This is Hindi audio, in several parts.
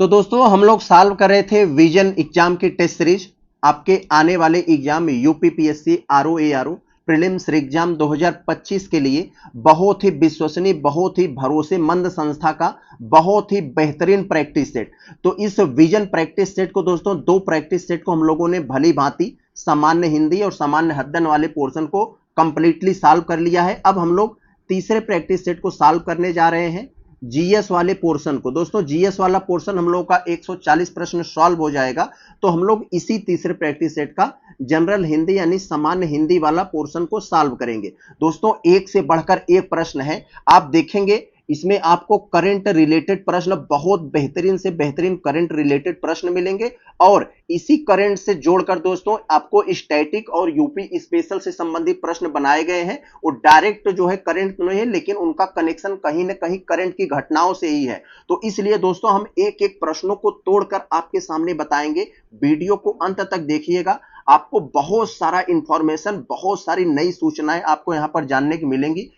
तो दोस्तों हम लोग सॉल्व कर रहे थे विजन एग्जाम की टेस्ट सीरीज। आपके आने वाले exam UPPSC RO prelims exam 2025 के लिए बहुत ही विश्वसनीय, बहुत ही भरोसेमंद संस्था का बहुत ही बेहतरीन प्रैक्टिस सेट। तो इस विजन प्रैक्टिस सेट को दोस्तों, दो प्रैक्टिस सेट को हम लोगों ने भली भांति सामान्य हिंदी और सामान्य अध्ययन वाले पोर्शन को कंप्लीटली सॉल्व कर लिया है। अब हम लोग तीसरे प्रैक्टिस सेट को सॉल्व करने जा रहे हैं, जीएस वाले पोर्शन को। दोस्तों जीएस वाला पोर्शन हम लोगों का 140 प्रश्न सॉल्व हो जाएगा, तो हम लोग इसी तीसरे प्रैक्टिस सेट का जनरल हिंदी यानी सामान्य हिंदी वाला पोर्शन को सॉल्व करेंगे। दोस्तों एक से बढ़कर एक प्रश्न है, आप देखेंगे इसमें आपको करंट रिलेटेड प्रश्न, बहुत बेहतरीन से बेहतरीन करंट रिलेटेड प्रश्न मिलेंगे और इसी करंट से जोड़कर दोस्तों आपको स्टैटिक और यूपी स्पेशल से संबंधित प्रश्न बनाए गए हैं। वो डायरेक्ट जो है करंट नहीं है, लेकिन उनका कनेक्शन कहीं ना कहीं करंट की घटनाओं से ही है। तो इसलिए दोस्तों हम एक एक प्रश्नों को तोड़कर आपके सामने बताएंगे। वीडियो को अंत तक देखिएगा, आपको बहुत सारा इंफॉर्मेशन, बहुत सारी नई सूचनाएं आपको यहां पर जानने की मिलेंगी।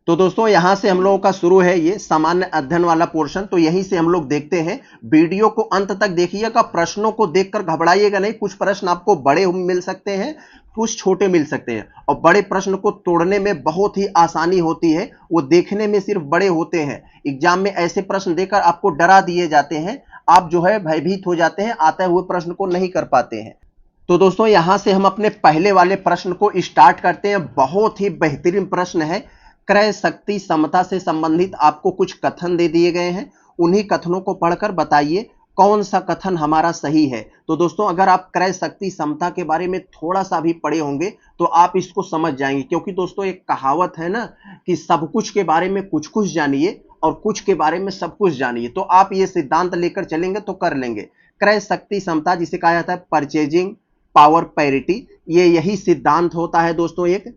तो दोस्तों यहां से हम लोगों का शुरू है ये सामान्य अध्ययन वाला पोर्शन। तो यहीं से हम लोग देखते हैं, वीडियो को अंत तक देखिएगा, प्रश्नों को देखकर घबराइएगा नहीं। कुछ प्रश्न आपको बड़े मिल सकते हैं, कुछ छोटे मिल सकते हैं, और बड़े प्रश्न को तोड़ने में बहुत ही आसानी होती है, वो देखने में सिर्फ बड़े होते हैं। एग्जाम में ऐसे प्रश्न देकर आपको डरा दिए जाते हैं, आप जो है भयभीत हो जाते हैं, आते हुए प्रश्न को नहीं कर पाते हैं। तो दोस्तों यहां से हम अपने पहले वाले प्रश्न को स्टार्ट करते हैं। बहुत ही बेहतरीन प्रश्न है। क्रय शक्ति समता से संबंधित आपको कुछ कथन दे दिए गए हैं, उन्हीं कथनों को पढ़कर बताइए कौन सा कथन हमारा सही है। तो दोस्तों अगर आप क्रय शक्ति समता के बारे में थोड़ा सा भी पढ़े होंगे तो आप इसको समझ जाएंगे, क्योंकि दोस्तों एक कहावत है ना कि सब कुछ के बारे में कुछ कुछ जानिए और कुछ के बारे में सब कुछ जानिए। तो आप ये सिद्धांत लेकर चलेंगे तो कर लेंगे। क्रय शक्ति समता जिसे कहा जाता है परचेजिंग पावर पैरिटी, ये यही सिद्धांत होता है दोस्तों। एक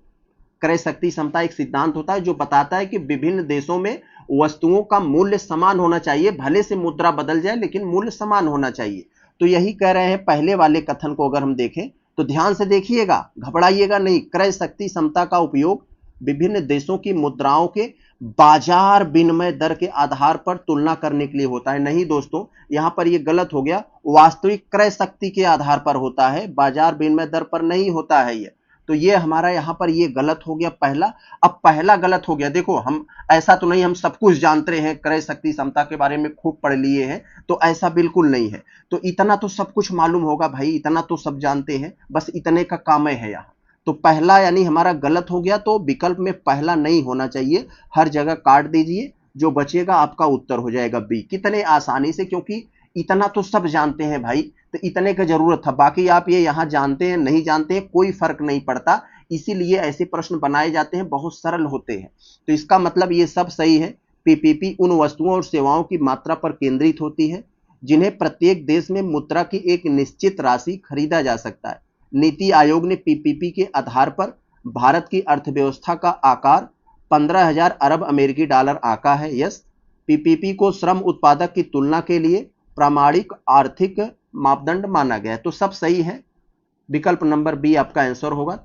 क्रय शक्ति समता एक सिद्धांत होता है जो बताता है कि विभिन्न देशों में वस्तुओं का मूल्य समान होना चाहिए, भले से मुद्रा बदल जाए लेकिन मूल्य समान होना चाहिए। तो यही कह रहे हैं पहले वाले कथन को। अगर हम देखें तो ध्यान से देखिएगा, घबराइएगा नहीं। क्रय शक्ति समता का उपयोग विभिन्न देशों की मुद्राओं के बाजार विनिमय दर के आधार पर तुलना करने के लिए होता है। नहीं दोस्तों, यहां पर यह गलत हो गया, वास्तविक क्रय शक्ति के आधार पर होता है, बाजार विनिमय दर पर नहीं होता है ये। तो ये हमारा यहाँ पर ये गलत हो गया पहला। अब पहला गलत हो गया, देखो हम ऐसा तो नहीं हम सब कुछ जानते हैं, क्रय शक्ति समता के बारे में खूब पढ़ लिए हैं, तो ऐसा बिल्कुल नहीं है। तो इतना तो सब कुछ मालूम होगा भाई, इतना तो सब जानते हैं, बस इतने का काम है यहाँ। तो पहला यानी हमारा गलत हो गया, तो विकल्प में पहला नहीं होना चाहिए, हर जगह काट दीजिए, जो बचेगा आपका उत्तर हो जाएगा बी। कितने आसानी से, क्योंकि इतना तो सब जानते हैं भाई, तो इतने का जरूरत था। बाकी आप ये यहां जानते हैं नहीं जानते हैं कोई फर्क नहीं पड़ता, इसीलिए ऐसे प्रश्न बनाए जाते हैं, बहुत सरल होते हैं। तो इसका मतलब ये सब सही है। पीपीपी उन वस्तुओं और सेवाओं की मात्रा पर केंद्रित होती है जिन्हें प्रत्येक देश में मुद्रा की एक निश्चित राशि खरीदा जा सकता है। नीति आयोग ने पीपीपी के आधार पर भारत की अर्थव्यवस्था का आकार 15,000 अरब अमेरिकी डॉलर आका है। यस, पीपीपी को श्रम उत्पादक की तुलना के लिए प्रामाणिक आर्थिक मापदंड माना गया है। तो सब सही है, विकल्प नंबर बी आपका आंसर होगा।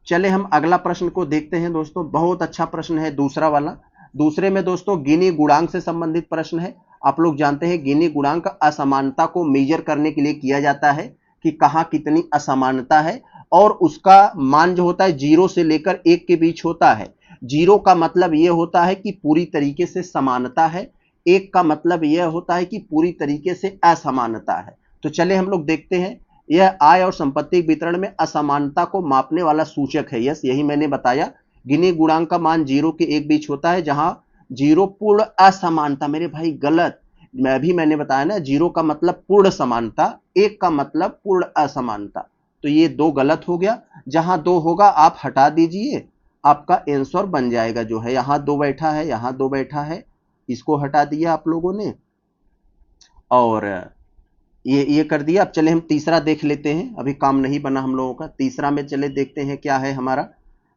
चले हम अगला प्रश्न को देखते हैं दोस्तों। बहुत अच्छा प्रश्न है दूसरा वाला। दूसरे में दोस्तों गिनी गुणांक से संबंधित प्रश्न है। आप लोग जानते हैं गिनी गुणांक असमानता को मेजर करने के लिए किया जाता है कि कहां कितनी असमानता है, और उसका मान जो होता है 0 से लेकर 1 के बीच होता है। 0 का मतलब यह होता है कि पूरी तरीके से समानता है, 1 का मतलब यह होता है कि पूरी तरीके से असमानता है। तो चले हम लोग देखते हैं, यह आय और संपत्ति वितरण में असमानता को मापने वाला सूचक है। यस, यही मैंने बताया, गिनी गुणांक का मान 0 के 1 बीच होता है, जहां 0 पूर्ण असमानता, मेरे भाई गलत, मैंने बताया ना, 0 का मतलब पूर्ण समानता, 1 का मतलब पूर्ण असमानता। तो ये 2 गलत हो गया, जहां 2 होगा आप हटा दीजिए, आपका आंसर बन जाएगा। जो है यहां 2 बैठा है, यहां 2 बैठा है, इसको हटा दिया आप लोगों ने और ये कर दिया। अब चले हम तीसरा देख लेते हैं, अभी काम नहीं बना हम लोगों का। तीसरा में चले देखते हैं क्या है हमारा।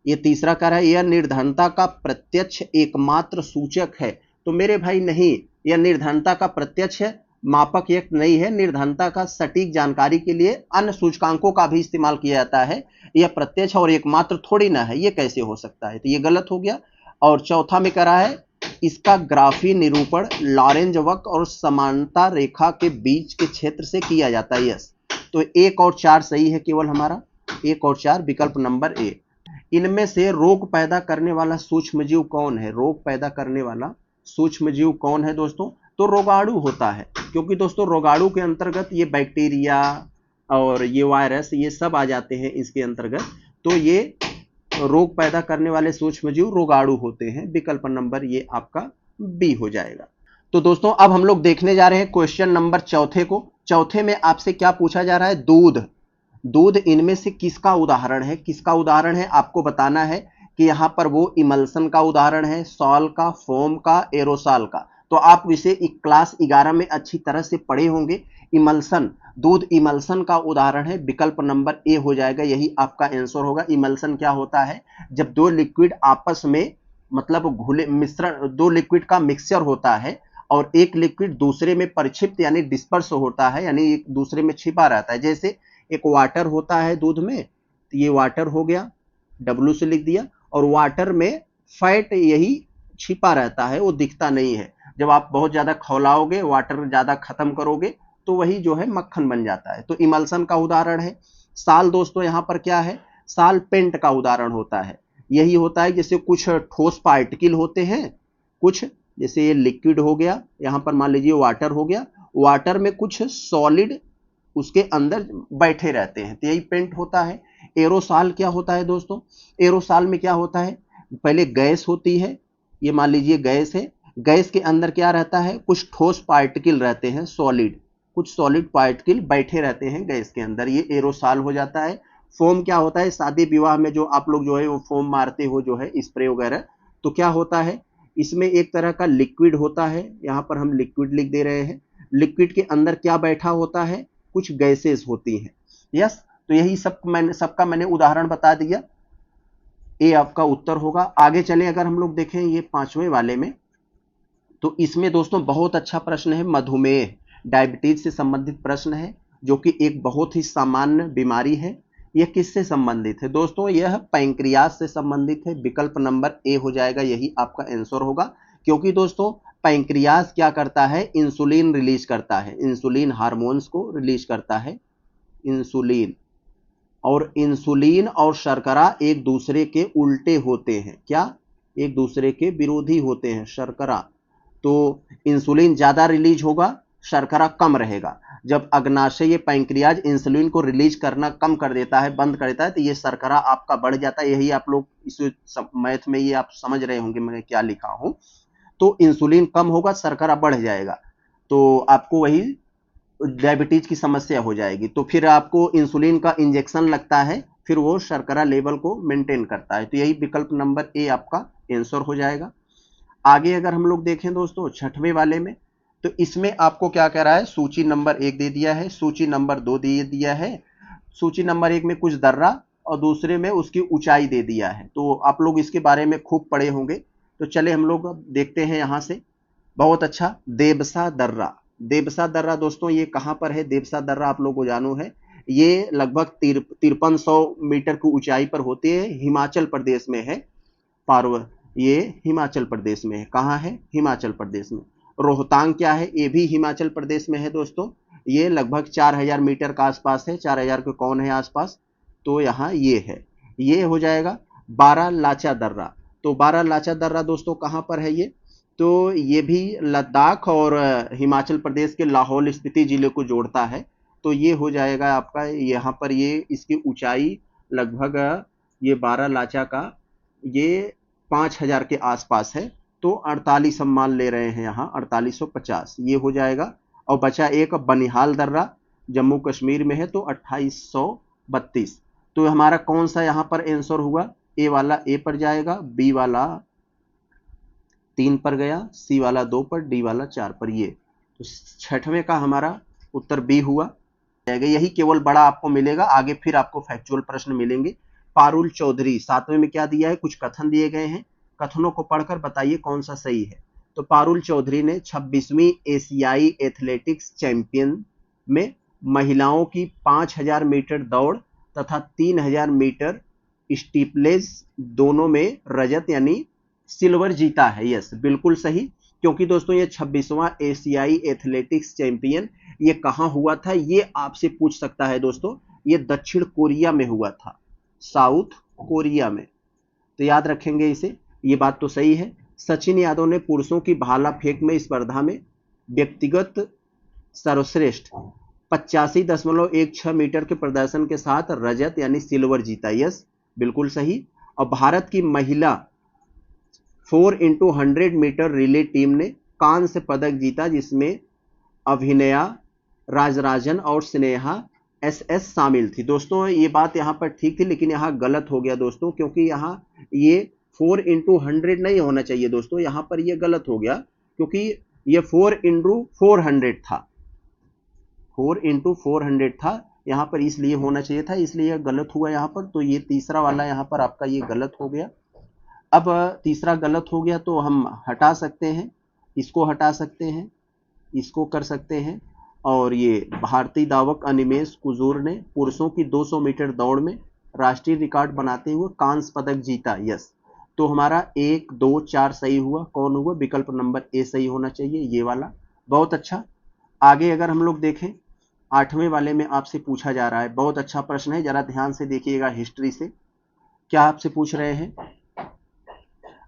ये तीसरा कह रहा है यह निर्धनता का प्रत्यक्ष एकमात्र सूचक है। तो मेरे भाई नहीं, यह निर्धनता का प्रत्यक्ष मापक एक नहीं है। निर्धनता का सटीक जानकारी के लिए अन्य सूचकांकों का भी इस्तेमाल किया जाता है, यह प्रत्यक्ष और एकमात्र थोड़ी ना है, ये कैसे हो सकता है। तो ये गलत हो गया। और चौथा में कह रहा है इसका ग्राफी निरूपण लॉरेंज वक्र और समानता रेखा के बीच के क्षेत्र से किया जाता है। यस, तो 1 और 4 सही है केवल हमारा, 1 और 4 विकल्प नंबर ए। इनमें से रोग पैदा करने वाला सूक्ष्मजीव कौन है? रोग पैदा करने वाला सूक्ष्मजीव कौन है दोस्तों? तो रोगाणु होता है, क्योंकि दोस्तों रोगाणु के अंतर्गत ये बैक्टीरिया और ये वायरस ये सब आ जाते हैं इसके अंतर्गत। तो ये रोग पैदा करने वाले सूक्ष्मजीव रोगाणु होते हैं। विकल्प नंबर ये आपका बी हो जाएगा। तो दोस्तों अब हम लोग देखने जा रहे हैं क्वेश्चन नंबर चौथे को। चौथे में आपसे क्या पूछा जा रहा है? दूध। दूध इनमें से किसका उदाहरण है? किसका उदाहरण है आपको बताना है कि यहां पर वो इमल्सन का उदाहरण है, सॉल का, फोम का, एरोसॉल का। तो आप इसे क्लास 11 में अच्छी तरह से पढ़े होंगे। इमल्सन, दूध इमल्सन का उदाहरण है। विकल्प नंबर ए हो जाएगा, यही आपका आंसर होगा। इमल्सन क्या होता है? जब दो लिक्विड आपस में मतलब घुले मिश्रण, दो लिक्विड का मिक्सचर होता है और एक लिक्विड दूसरे में परिक्षिप्त यानी डिस्पर्स होता है, यानी एक दूसरे में छिपा रहता है। जैसे एक वाटर होता है दूध में, तो ये वाटर हो गया, W से लिख दिया, और वाटर में फैट यही छिपा रहता है, वो दिखता नहीं है। जब आप बहुत ज्यादा खौलाओगे, वाटर ज्यादा खत्म करोगे, तो वही जो है मक्खन बन जाता है। तो इमल्सन का उदाहरण है। साल दोस्तों यहां पर क्या है? साल पेंट का उदाहरण होता है। यही होता है जैसे कुछ ठोस पार्टिकल होते हैं, कुछ जैसे ये लिक्विड हो गया, यहां पर मान लीजिए वाटर हो गया, वाटर में कुछ सॉलिड उसके अंदर बैठे रहते हैं, तो यही पेंट होता है। एरोसॉल क्या होता है दोस्तों? एरोसॉल में क्या होता है? पहले गैस होती है, ये मान लीजिए गैस है, गैस के अंदर क्या रहता है? कुछ ठोस पार्टिकल रहते हैं, सॉलिड, कुछ सॉलिड पार्टिकल बैठे रहते हैं गैस के अंदर, ये एरोसॉल हो जाता है। फोम क्या होता है? शादी विवाह में जो आप लोग जो है वो फोम मारते हो, जो है स्प्रे वगैरह, तो क्या होता है? इसमें एक तरह का लिक्विड होता है, यहां पर हम लिक्विड लिख दे रहे हैं। लिक्विड के अंदर क्या बैठा होता है? कुछ गैसेस होती हैं। यस, तो यही सबका मैंने उदाहरण बता दिया। ए आपका उत्तर होगा। आगे चले अगर हम लोग देखें ये 5वें वाले में, तो इसमें दोस्तों बहुत अच्छा प्रश्न है। मधुमेह, डायबिटीज से संबंधित प्रश्न है, जो कि एक बहुत ही सामान्य बीमारी है। यह किससे संबंधित है दोस्तों? यह पैंक्रियाज से संबंधित है। विकल्प नंबर ए हो जाएगा, यही आपका आंसर होगा। क्योंकि दोस्तों पैंक्रियाज क्या करता है? इंसुलिन रिलीज करता है, इंसुलिन हार्मोन्स को रिलीज करता है। इंसुलिन और शर्करा एक दूसरे के उल्टे होते हैं। क्या? एक दूसरे के विरोधी होते हैं। शर्करा, तो इंसुलिन ज्यादा रिलीज होगा, शर्करा कम रहेगा। जब अग्नाशय पैंक्रियाज इंसुलिन को रिलीज करना कम कर देता है, बंद कर देता है, तो ये शर्करा आपका बढ़ जाता है। यही आप लोग इस मैथ में ये आप समझ रहे होंगे मैं क्या लिखा हूं। तो इंसुलिन कम होगा, शर्करा बढ़ जाएगा, तो आपको वही डायबिटीज की समस्या हो जाएगी। तो फिर आपको इंसुलिन का इंजेक्शन लगता है, फिर वो शर्करा लेवल को मेंटेन करता है। तो यही विकल्प नंबर ए आपका आंसर हो जाएगा। आगे अगर हम लोग देखें दोस्तों 6वें वाले में, तो इसमें आपको क्या कह रहा है? सूची नंबर 1 दे दिया है, सूची नंबर 2 दे दिया है। सूची नंबर 1 में कुछ दर्रा और दूसरे में उसकी ऊंचाई दे दिया है। तो आप लोग इसके बारे में खूब पढ़े होंगे। तो चले हम लोग देखते हैं यहां से। बहुत अच्छा, देबसा दर्रा। देबसा दर्रा दोस्तों ये कहां पर है? देबसा दर्रा आप लोगों को जानू है, ये लगभग 5300 मीटर की ऊंचाई पर होती है, हिमाचल प्रदेश में है। ये हिमाचल प्रदेश में है। कहां है? हिमाचल प्रदेश में। रोहतांग क्या है? ये भी हिमाचल प्रदेश में है दोस्तों। ये लगभग 4000 मीटर का आसपास है। 4000 के कौन है आसपास? तो यहाँ ये है, ये हो जाएगा। बारालाचा दर्रा, तो बारालाचा दर्रा दोस्तों कहां पर है ये? तो ये भी लद्दाख और हिमाचल प्रदेश के लाहौल स्पीति जिले को जोड़ता है। तो ये हो जाएगा आपका यहाँ पर, ये इसकी ऊंचाई लगभग ये बारालाचा का ये 5000 के आसपास है। तो 48 हम मान ले रहे हैं यहाँ, 4850 ये हो जाएगा। और बचा एक बनिहाल दर्रा, जम्मू कश्मीर में है, तो 2832। तो हमारा कौन सा यहाँ पर आंसर हुआ? ए वाला ए पर जाएगा, बी वाला 3 पर गया, सी वाला 2 पर, डी वाला 4 पर। ये तो 6वें का हमारा उत्तर बी हुआ। यही केवल बड़ा आपको मिलेगा, आगे फिर आपको फैक्चुअल प्रश्न मिलेंगे। पारुल चौधरी 7वें में क्या दिया है? कुछ कथन दिए गए हैं, कथनों को पढ़कर बताइए कौन सा सही है। तो पारुल चौधरी ने 26वीं एशियाई एथलेटिक्स चैंपियन में महिलाओं की 5000 मीटर दौड़ तथा 3000 मीटर स्टीपलेज दोनों में रजत यानी सिल्वर जीता है। यस, बिल्कुल सही, क्योंकि दोस्तों ये 26वां एशियाई एथलेटिक्स चैंपियन ये कहां हुआ था, ये आपसे पूछ सकता है दोस्तों। ये दक्षिण कोरिया में हुआ था, साउथ कोरिया में, तो याद रखेंगे इसे। ये बात तो सही है। सचिन यादव ने पुरुषों की भाला फेंक में स्पर्धा में व्यक्तिगत सर्वश्रेष्ठ 85.16 मीटर के प्रदर्शन के साथ रजत यानी सिल्वर जीता। यस, बिल्कुल सही। और भारत की महिला 4x100 मीटर रिले टीम ने कांस्य पदक जीता, जिसमें अभिनया राजराजन और स्नेहा एस शामिल थी। दोस्तों ये बात यहाँ पर ठीक थी, लेकिन यहाँ गलत हो गया दोस्तों, क्योंकि यहाँ ये 4x100 नहीं होना चाहिए दोस्तों, यहाँ पर ये गलत हो गया, क्योंकि ये 4x400 था, 4x400 था यहाँ पर, इसलिए होना चाहिए था, इसलिए गलत हुआ यहाँ पर। तो ये तीसरा वाला यहाँ पर आपका ये गलत हो गया। अब तीसरा गलत हो गया तो हम हटा सकते हैं, इसको हटा सकते हैं, इसको कर सकते हैं। और ये भारतीय धावक अनिमेश कुजूर ने पुरुषों की 200 मीटर दौड़ में राष्ट्रीय रिकॉर्ड बनाते हुए कांस्य पदक जीता। यस, तो हमारा 1 2 4 सही हुआ। कौन हुआ? विकल्प नंबर ए सही होना चाहिए, ये वाला। बहुत अच्छा। आगे अगर हम लोग देखें, 8वें वाले में आपसे पूछा जा रहा है, बहुत अच्छा प्रश्न है, जरा ध्यान से देखिएगा हिस्ट्री से। क्या आपसे पूछ रहे हैं?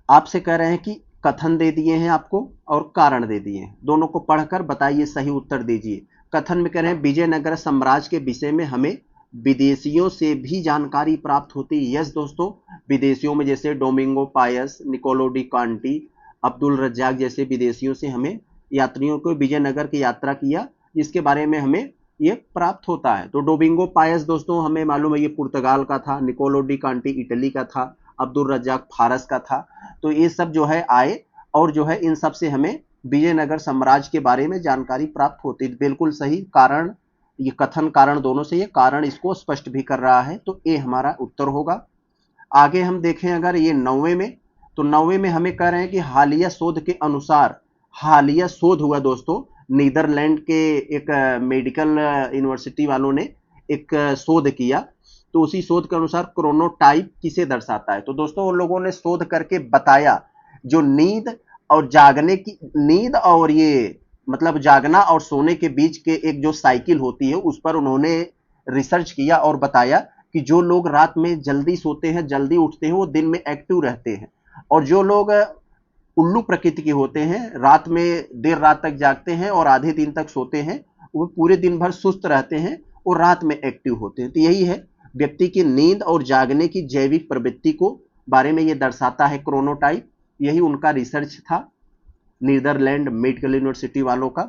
आपसे कह रहे हैं कि कथन दे दिए हैं आपको और कारण दे दिए हैं, दोनों को पढ़कर बताइए, सही उत्तर दीजिए। कथन में कह रहे हैं विजयनगर साम्राज्य के विषय में हमें विदेशियों से भी जानकारी प्राप्त होती है। यस दोस्तों, विदेशियों में जैसे Domingo Paes, Niccolo de Conti, Abdul Razzaq जैसे विदेशियों से हमें, यात्रियों को विजयनगर की यात्रा किया, जिसके बारे में हमें ये प्राप्त होता है। तो डोमिंगो पायस दोस्तों हमें मालूम है ये पुर्तगाल का था, निकोलो डी कांटी इटली का था, अब्दुल रज्जाक फारस का था। तो ये सब जो है आए, और जो है इन सब से हमें विजयनगर साम्राज्य के बारे में जानकारी प्राप्त होती है। बिल्कुल सही। कारण, ये कथन कारण दोनों से, ये कारण इसको स्पष्ट भी कर रहा है, तो ए हमारा उत्तर होगा। आगे हम देखें अगर ये 9वें में, तो 9वें में हमें कह रहे हैं कि हालिया शोध के अनुसार, हालिया शोध हुआ दोस्तों, नीदरलैंड के एक मेडिकल यूनिवर्सिटी वालों ने एक शोध किया, तो उसी शोध के अनुसार क्रोनोटाइप किसे दर्शाता है? तो दोस्तों उन लोगों ने शोध करके बताया, जो नींद और जागने की, नींद और ये मतलब जागना और सोने के बीच के एक जो साइकिल होती है, उस पर उन्होंने रिसर्च किया और बताया कि जो लोग रात में जल्दी सोते हैं, जल्दी उठते हैं, वो दिन में एक्टिव रहते हैं, और जो लोग उल्लू प्रकृति के होते हैं, रात में देर रात तक जागते हैं और आधे दिन तक सोते हैं, वो पूरे दिन भर सुस्त रहते हैं और रात में एक्टिव होते हैं। तो यही है, व्यक्ति की नींद और जागने की जैविक प्रवृत्ति को बारे में ये दर्शाता है क्रोनोटाइप। यही उनका रिसर्च था, नीदरलैंड मेडिकल यूनिवर्सिटी वालों का।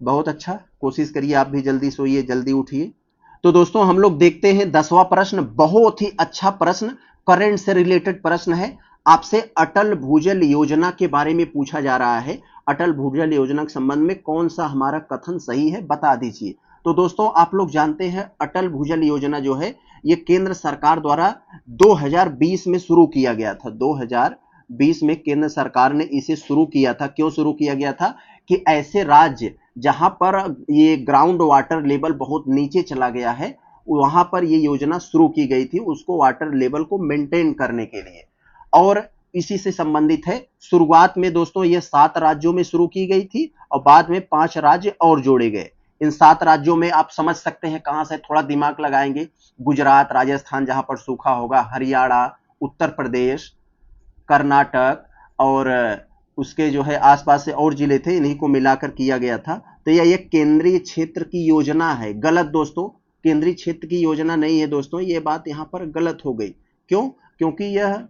बहुत अच्छा, कोशिश करिए आप भी जल्दी सोइए, जल्दी उठिए। तो दोस्तों हम लोग देखते हैं 10वां प्रश्न, बहुत ही अच्छा प्रश्न, करंट से रिलेटेड प्रश्न है। आपसे अटल भूजल योजना के बारे में पूछा जा रहा है। अटल भूजल योजना के संबंध में कौन सा हमारा कथन सही है, बता दीजिए। तो दोस्तों आप लोग जानते हैं अटल भूजल योजना जो है ये केंद्र सरकार द्वारा 2020 में शुरू किया गया था। 2020 में केंद्र सरकार ने इसे शुरू किया था। क्यों शुरू किया गया था? कि ऐसे राज्य जहां पर ये ग्राउंड वाटर लेवल बहुत नीचे चला गया है, वहां पर ये योजना शुरू की गई थी, उसको वाटर लेवल को मेंटेन करने के लिए। और इसी से संबंधित है। शुरुआत में दोस्तों ये 7 राज्यों में शुरू की गई थी और बाद में 5 राज्य और जोड़े गए। इन 7 राज्यों में आप समझ सकते हैं कहां से, थोड़ा दिमाग लगाएंगे। गुजरात, राजस्थान जहां पर सूखा होगा, हरियाणा, उत्तर प्रदेश, कर्नाटक और उसके जो है आसपास से और जिले थे, इन्हीं को मिलाकर किया गया था। तो यह एक केंद्रीय क्षेत्र की योजना है। गलत दोस्तों, केंद्रीय क्षेत्र की योजना नहीं है दोस्तों, ये बात यहां पर गलत हो गई। क्यों? क्योंकि यह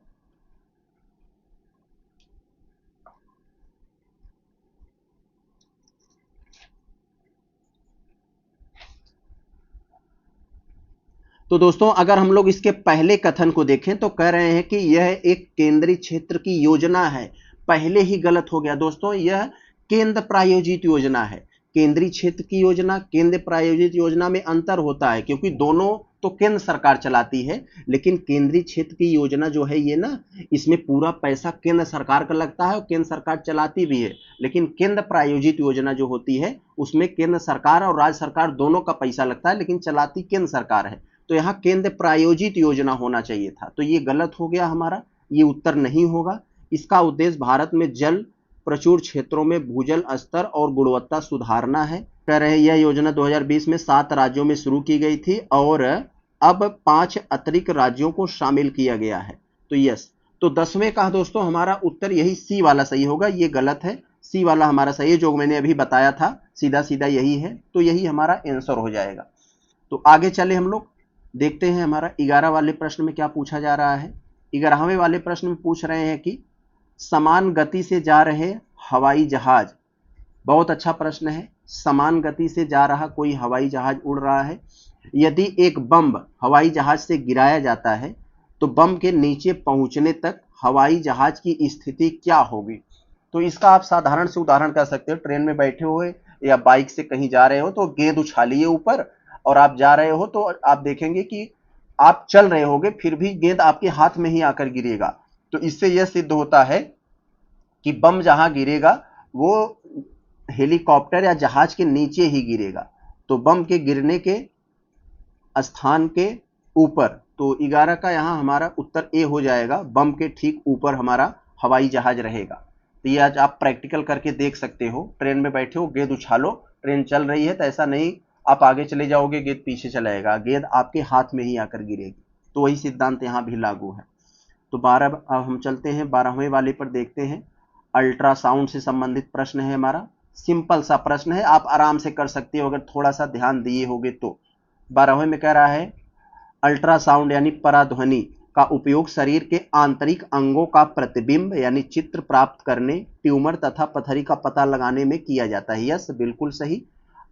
तो दोस्तों अगर हम लोग इसके पहले कथन को देखें तो कह रहे हैं कि यह एक केंद्रीय क्षेत्र की योजना है। पहले ही गलत हो गया दोस्तों, यह केंद्र प्रायोजित योजना है। केंद्रीय क्षेत्र की योजना, केंद्र प्रायोजित योजना में अंतर होता है, क्योंकि दोनों तो केंद्र सरकार चलाती है, लेकिन केंद्रीय क्षेत्र की योजना जो है ये ना, इसमें पूरा पैसा केंद्र सरकार का लगता है और केंद्र सरकार चलाती भी है। लेकिन केंद्र प्रायोजित योजना जो होती है उसमें केंद्र सरकार और राज्य सरकार दोनों का पैसा लगता है, लेकिन चलाती केंद्र सरकार है। तो यहाँ केंद्र प्रायोजित योजना होना चाहिए था, तो ये गलत हो गया हमारा, ये उत्तर नहीं होगा। इसका उद्देश्य भारत में जल प्रचुर क्षेत्रों में भूजल स्तर और गुणवत्ता सुधारना है। कह रहे हैं यह योजना 2020 में 7 राज्यों में शुरू की गई थी और अब 5 अतिरिक्त राज्यों को शामिल किया गया है। तो यस, तो 10वें का दोस्तों हमारा उत्तर यही सी वाला सही होगा, ये गलत है, सी वाला हमारा सही है, जो मैंने अभी बताया था सीधा सीधा यही है, तो यही हमारा आंसर हो जाएगा। तो आगे चले हम लोग देखते हैं हमारा 11 वाले प्रश्न में क्या पूछा जा रहा है। 11वें वाले प्रश्न में पूछ रहे हैं कि समान गति से जा रहे हवाई जहाज, बहुत अच्छा प्रश्न है, समान गति से जा रहा कोई हवाई जहाज उड़ रहा है, यदि एक बम हवाई जहाज से गिराया जाता है तो बम के नीचे पहुंचने तक हवाई जहाज की स्थिति क्या होगी। तो इसका आप साधारण से उदाहरण कर सकते हो, ट्रेन में बैठे हुए या बाइक से कहीं जा रहे हो तो गेंद उछालिए ऊपर और आप जा रहे हो तो आप देखेंगे कि आप चल रहे होगे फिर भी गेंद आपके हाथ में ही आकर गिरेगा। तो इससे यह सिद्ध होता है कि बम जहां गिरेगा वो हेलीकॉप्टर या जहाज के नीचे ही गिरेगा, तो बम के गिरने के स्थान के ऊपर। तो 11 का यहां हमारा उत्तर ए हो जाएगा, बम के ठीक ऊपर हमारा हवाई जहाज रहेगा। तो ये आज आप प्रैक्टिकल करके देख सकते हो, ट्रेन में बैठे हो, गेंद उछालो, ट्रेन चल रही है तो ऐसा नहीं आप आगे चले जाओगे गेंद पीछे चलाएगा, गेंद आपके हाथ में ही आकर गिरेगी। तो वही सिद्धांत यहां भी लागू है। तो 12 अब हम चलते हैं 12वें वाले पर, देखते हैं अल्ट्रासाउंड से संबंधित प्रश्न है हमारा। सिंपल सा प्रश्न है, आप आराम से कर सकते हो अगर थोड़ा सा ध्यान दिए होगे तो। 12वें में कह रहा है अल्ट्रासाउंड यानी पराध्वनि का उपयोग शरीर के आंतरिक अंगों का प्रतिबिंब यानी चित्र प्राप्त करने, ट्यूमर तथा पथरी का पता लगाने में किया जाता है। यस, बिल्कुल सही।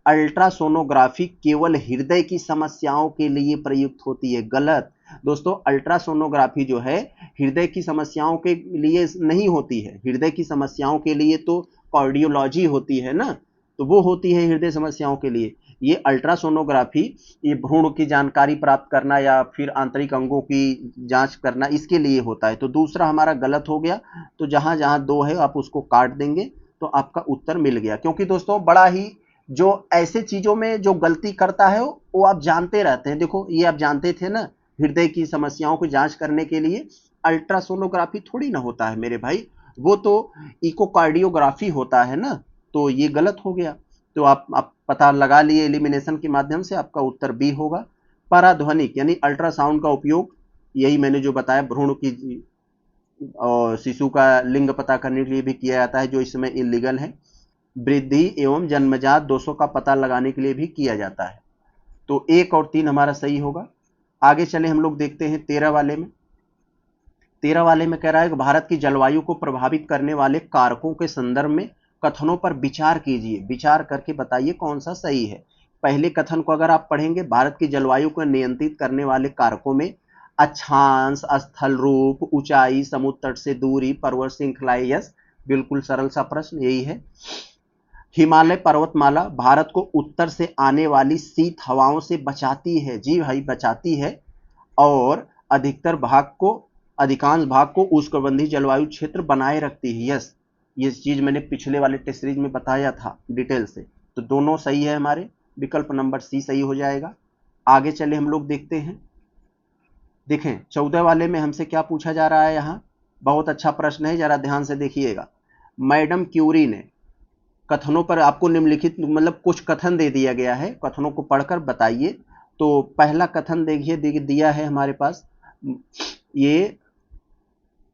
अल्ट्रासोनोग्राफी केवल हृदय की समस्याओं के लिए प्रयुक्त होती है। गलत दोस्तों, अल्ट्रासोनोग्राफी जो है हृदय की समस्याओं के लिए नहीं होती है। हृदय की समस्याओं के लिए तो कार्डियोलॉजी होती है ना, तो वो होती है हृदय समस्याओं के लिए। ये अल्ट्रासोनोग्राफी ये भ्रूण की जानकारी प्राप्त करना या फिर आंतरिक अंगों की जांच करना, इसके लिए होता है। तो दूसरा हमारा गलत हो गया। तो जहां जहां दो है आप उसको काट देंगे तो आपका उत्तर मिल गया। क्योंकि दोस्तों बड़ा ही जो ऐसे चीजों में जो गलती करता है वो आप जानते रहते हैं। देखो ये आप जानते थे ना, हृदय की समस्याओं की जांच करने के लिए अल्ट्रासोनोग्राफी थोड़ी ना होता है मेरे भाई, वो तो इकोकार्डियोग्राफी होता है ना। तो ये गलत हो गया। तो आप पता लगा लिए एलिमिनेशन के माध्यम से, आपका उत्तर बी होगा। पराध्वनिक यानी अल्ट्रासाउंड का उपयोग यही मैंने जो बताया भ्रूण की और शिशु का लिंग पता करने के लिए भी किया जाता है, जो इस समय इलीगल है। वृद्धि एवं जन्मजात दोषों का पता लगाने के लिए भी किया जाता है। तो 1 और 3 हमारा सही होगा। आगे चले हम लोग देखते हैं 13 वाले में। 13 वाले में कह रहा है कि भारत की जलवायु को प्रभावित करने वाले कारकों के संदर्भ में कथनों पर विचार कीजिए, विचार करके बताइए कौन सा सही है। पहले कथन को अगर आप पढ़ेंगे, भारत की जलवायु को नियंत्रित करने वाले कारकों में अक्षांश, स्थल रूप, ऊंचाई, समुद्र तट से दूरी, पर्वत श्रृंखलाएं। यस, बिल्कुल सरल सा प्रश्न यही है। हिमालय पर्वतमाला भारत को उत्तर से आने वाली शीत हवाओं से बचाती है। जी भाई, बचाती है। और अधिकांश भाग को उष्णकटिबंधीय जलवायु क्षेत्र बनाए रखती है। यस, ये चीज मैंने पिछले वाले टेस्ट सीरीज में बताया था डिटेल से। तो दोनों सही है हमारे, विकल्प नंबर सी सही हो जाएगा। आगे चले हम लोग देखते हैं। देखें 14 वाले में हमसे क्या पूछा जा रहा है। यहाँ बहुत अच्छा प्रश्न है, जरा ध्यान से देखिएगा। मैडम क्यूरी ने कथनों पर आपको निम्नलिखित मतलब कुछ कथन दे दिया गया है, कथनों को पढ़कर बताइए। तो पहला कथन देखिए दिया है हमारे पास, ये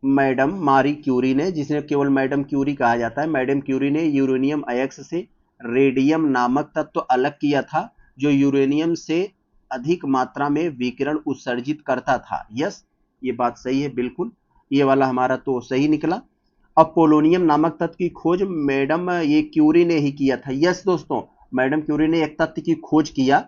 मैडम मारी क्यूरी ने, जिसे केवल मैडम क्यूरी कहा जाता है, मैडम क्यूरी ने यूरेनियम अयस्क से रेडियम नामक तत्व अलग किया था जो यूरेनियम से अधिक मात्रा में विकिरण उत्सर्जित करता था। यस, ये बात सही है बिल्कुल, ये वाला हमारा तो सही निकला। अब पोलोनियम नामक तत्व की खोज मैडम ये क्यूरी ने ही किया था। यस दोस्तों, मैडम क्यूरी ने एक तत्व की खोज किया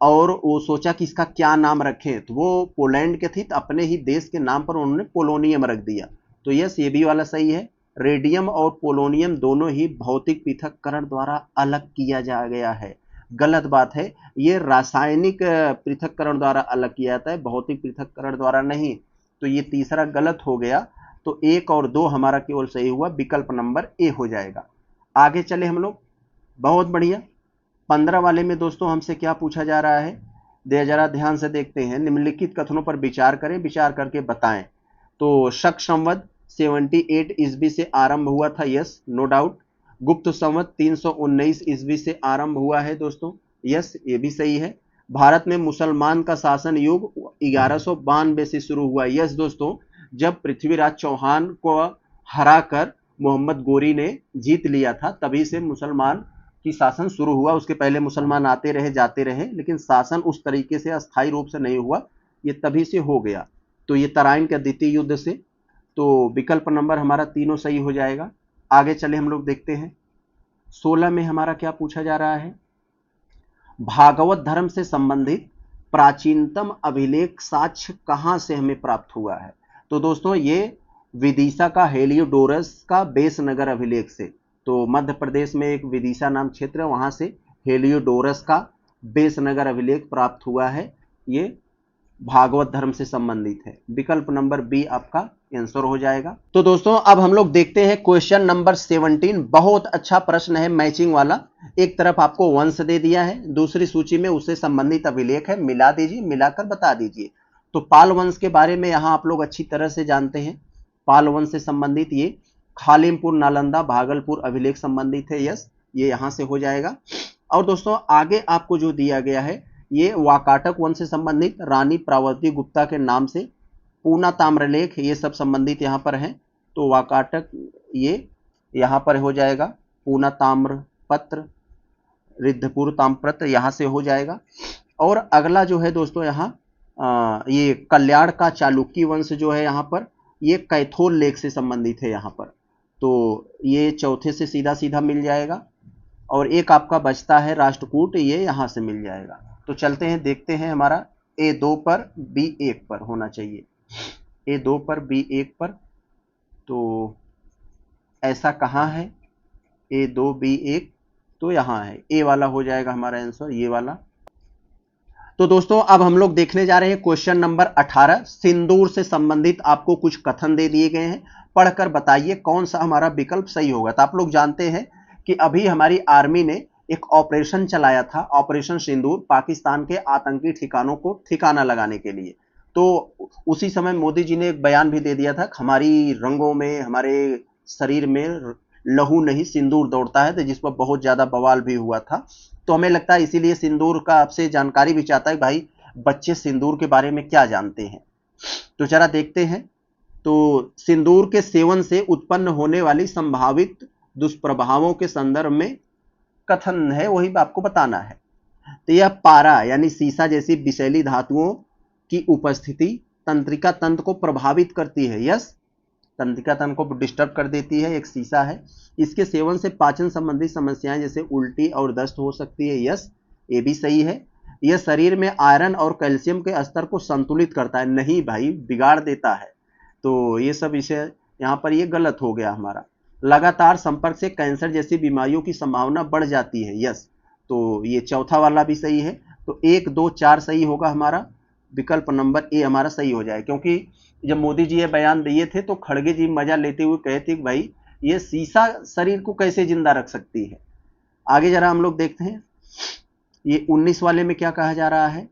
और वो सोचा कि इसका क्या नाम रखें, तो वो पोलैंड के थे, तो अपने ही देश के नाम पर उन्होंने पोलोनियम रख दिया। तो यस, ये भी वाला सही है। रेडियम और पोलोनियम दोनों ही भौतिक पृथक्करण द्वारा अलग किया जा गया है। गलत बात है, ये रासायनिक पृथक्करण द्वारा अलग किया जाता है, भौतिक पृथक्करण द्वारा नहीं। तो ये तीसरा गलत हो गया। तो 1 और 2 हमारा केवल सही हुआ, विकल्प नंबर ए हो जाएगा। आगे चले हम लोग, बहुत बढ़िया। 15 वाले में दोस्तों हमसे क्या पूछा जा रहा है, जरा ध्यान से देखते हैं। निम्नलिखित कथनों पर विचार करें, विचार करके बताएं। तो शक संवद 378 ईस्वी से आरंभ हुआ था, यस नो डाउट। गुप्त संवत 319 ईस्वी से आरंभ हुआ है दोस्तों, यस ये भी सही है। भारत में मुसलमान का शासन युग 1192 से शुरू हुआ, यस दोस्तों, जब पृथ्वीराज चौहान को हराकर मोहम्मद गोरी ने जीत लिया था, तभी से मुसलमान की शासन शुरू हुआ। उसके पहले मुसलमान आते रहे जाते रहे, लेकिन शासन उस तरीके से अस्थायी रूप से नहीं हुआ, ये तभी से हो गया। तो ये तराइन के द्वितीय युद्ध से। तो विकल्प नंबर हमारा तीनों सही हो जाएगा। आगे चले हम लोग देखते हैं 16 में हमारा क्या पूछा जा रहा है। भागवत धर्म से संबंधित प्राचीनतम अभिलेख साक्ष्य कहां से हमें प्राप्त हुआ है। तो दोस्तों ये विदिशा का हेलियोडोरस का बेस नगर अभिलेख से, तो मध्य प्रदेश में एक विदिशा नाम क्षेत्र है, वहां से हेलियोडोरस का बेस नगर अभिलेख प्राप्त हुआ है। ये भागवत धर्म से संबंधित है। विकल्प नंबर बी आपका आंसर हो जाएगा। तो दोस्तों अब हम लोग देखते हैं क्वेश्चन नंबर 17। बहुत अच्छा प्रश्न है, मैचिंग वाला। एक तरफ आपको वंश दे दिया है, दूसरी सूची में उससे संबंधित अभिलेख है, मिला दीजिए, मिलाकर बता दीजिए। तो पाल वंश के बारे में यहां आप लोग अच्छी तरह से जानते हैं। पाल वंश से संबंधित ये खालिमपुर नालंदा भागलपुर अभिलेख संबंधित है, यस ये यहां से हो जाएगा। और दोस्तों आगे आपको जो दिया गया है ये वाकाटक वंश से संबंधित रानी प्रावती गुप्ता के नाम से पूना ताम्रलेख, ये सब संबंधित यहाँ पर हैं। तो वाकाटक ये यहाँ पर हो जाएगा, पूना ताम्रपत्र रिद्धपुर ताम्रपत्र यहाँ से हो जाएगा। और अगला जो है दोस्तों यहाँ ये कल्याण का चालुक्य वंश जो है यहाँ पर, ये कैथोल लेख से संबंधित है यहाँ पर। तो ये चौथे से सीधा सीधा मिल जाएगा। और एक आपका बचता है राष्ट्रकूट, ये यहाँ से मिल जाएगा। तो चलते हैं देखते हैं, हमारा A2 पर B1 पर होना चाहिए, A2 पर B1 पर। तो ऐसा कहाँ है A2 B1, तो यहाँ है, ए वाला हो जाएगा हमारा आंसर, ये वाला। तो दोस्तों अब हम लोग देखने जा रहे हैं क्वेश्चन नंबर 18। सिंदूर से संबंधित आपको कुछ कथन दे दिए गए हैं, पढ़कर बताइए कौन सा हमारा विकल्प सही होगा। तो आप लोग जानते हैं कि अभी हमारी आर्मी ने एक ऑपरेशन चलाया था, ऑपरेशन सिंदूर, पाकिस्तान के आतंकी ठिकानों को ठिकाना लगाने के लिए। तो उसी समय मोदी जी ने एक बयान भी दे दिया था, हमारी रंगों में, हमारे शरीर में लहू नहीं सिंदूर दौड़ता है, तो जिस पर बहुत ज्यादा बवाल भी हुआ था। तो हमें लगता है इसीलिए सिंदूर का आपसे जानकारी भी चाहता है, भाई बच्चे सिंदूर के बारे में क्या जानते हैं। तो जरा देखते हैं। तो सिंदूर के सेवन से उत्पन्न होने वाली संभावित दुष्प्रभावों के संदर्भ में कथन है, वही आपको बताना है। तो यह पारा यानी सीसा जैसी विषैली धातुओं की उपस्थिति तंत्रिका तंत्र को प्रभावित करती है, यस तंत्रिका तंत्र को डिस्टर्ब कर देती है, एक सीसा है। इसके सेवन से पाचन संबंधी समस्याएं जैसे उल्टी और दस्त हो सकती है, यस ये भी सही है। यह शरीर में आयरन और कैल्शियम के स्तर को संतुलित करता है, नहीं भाई बिगाड़ देता है। तो ये सब विषय यहाँ पर ये गलत हो गया हमारा। लगातार संपर्क से कैंसर जैसी बीमारियों की संभावना बढ़ जाती है, यस तो ये चौथा वाला भी सही है। तो 1 2 4 सही होगा हमारा, विकल्प नंबर ए हमारा सही हो जाए। क्योंकि जब मोदी जी ये बयान दिए थे तो खड़गे जी मजा लेते हुए कहे थे कि भाई ये सीसा शरीर को कैसे जिंदा रख सकती है। आगे जरा हम लोग देखते हैं ये 19 वाले में क्या कहा जा रहा है।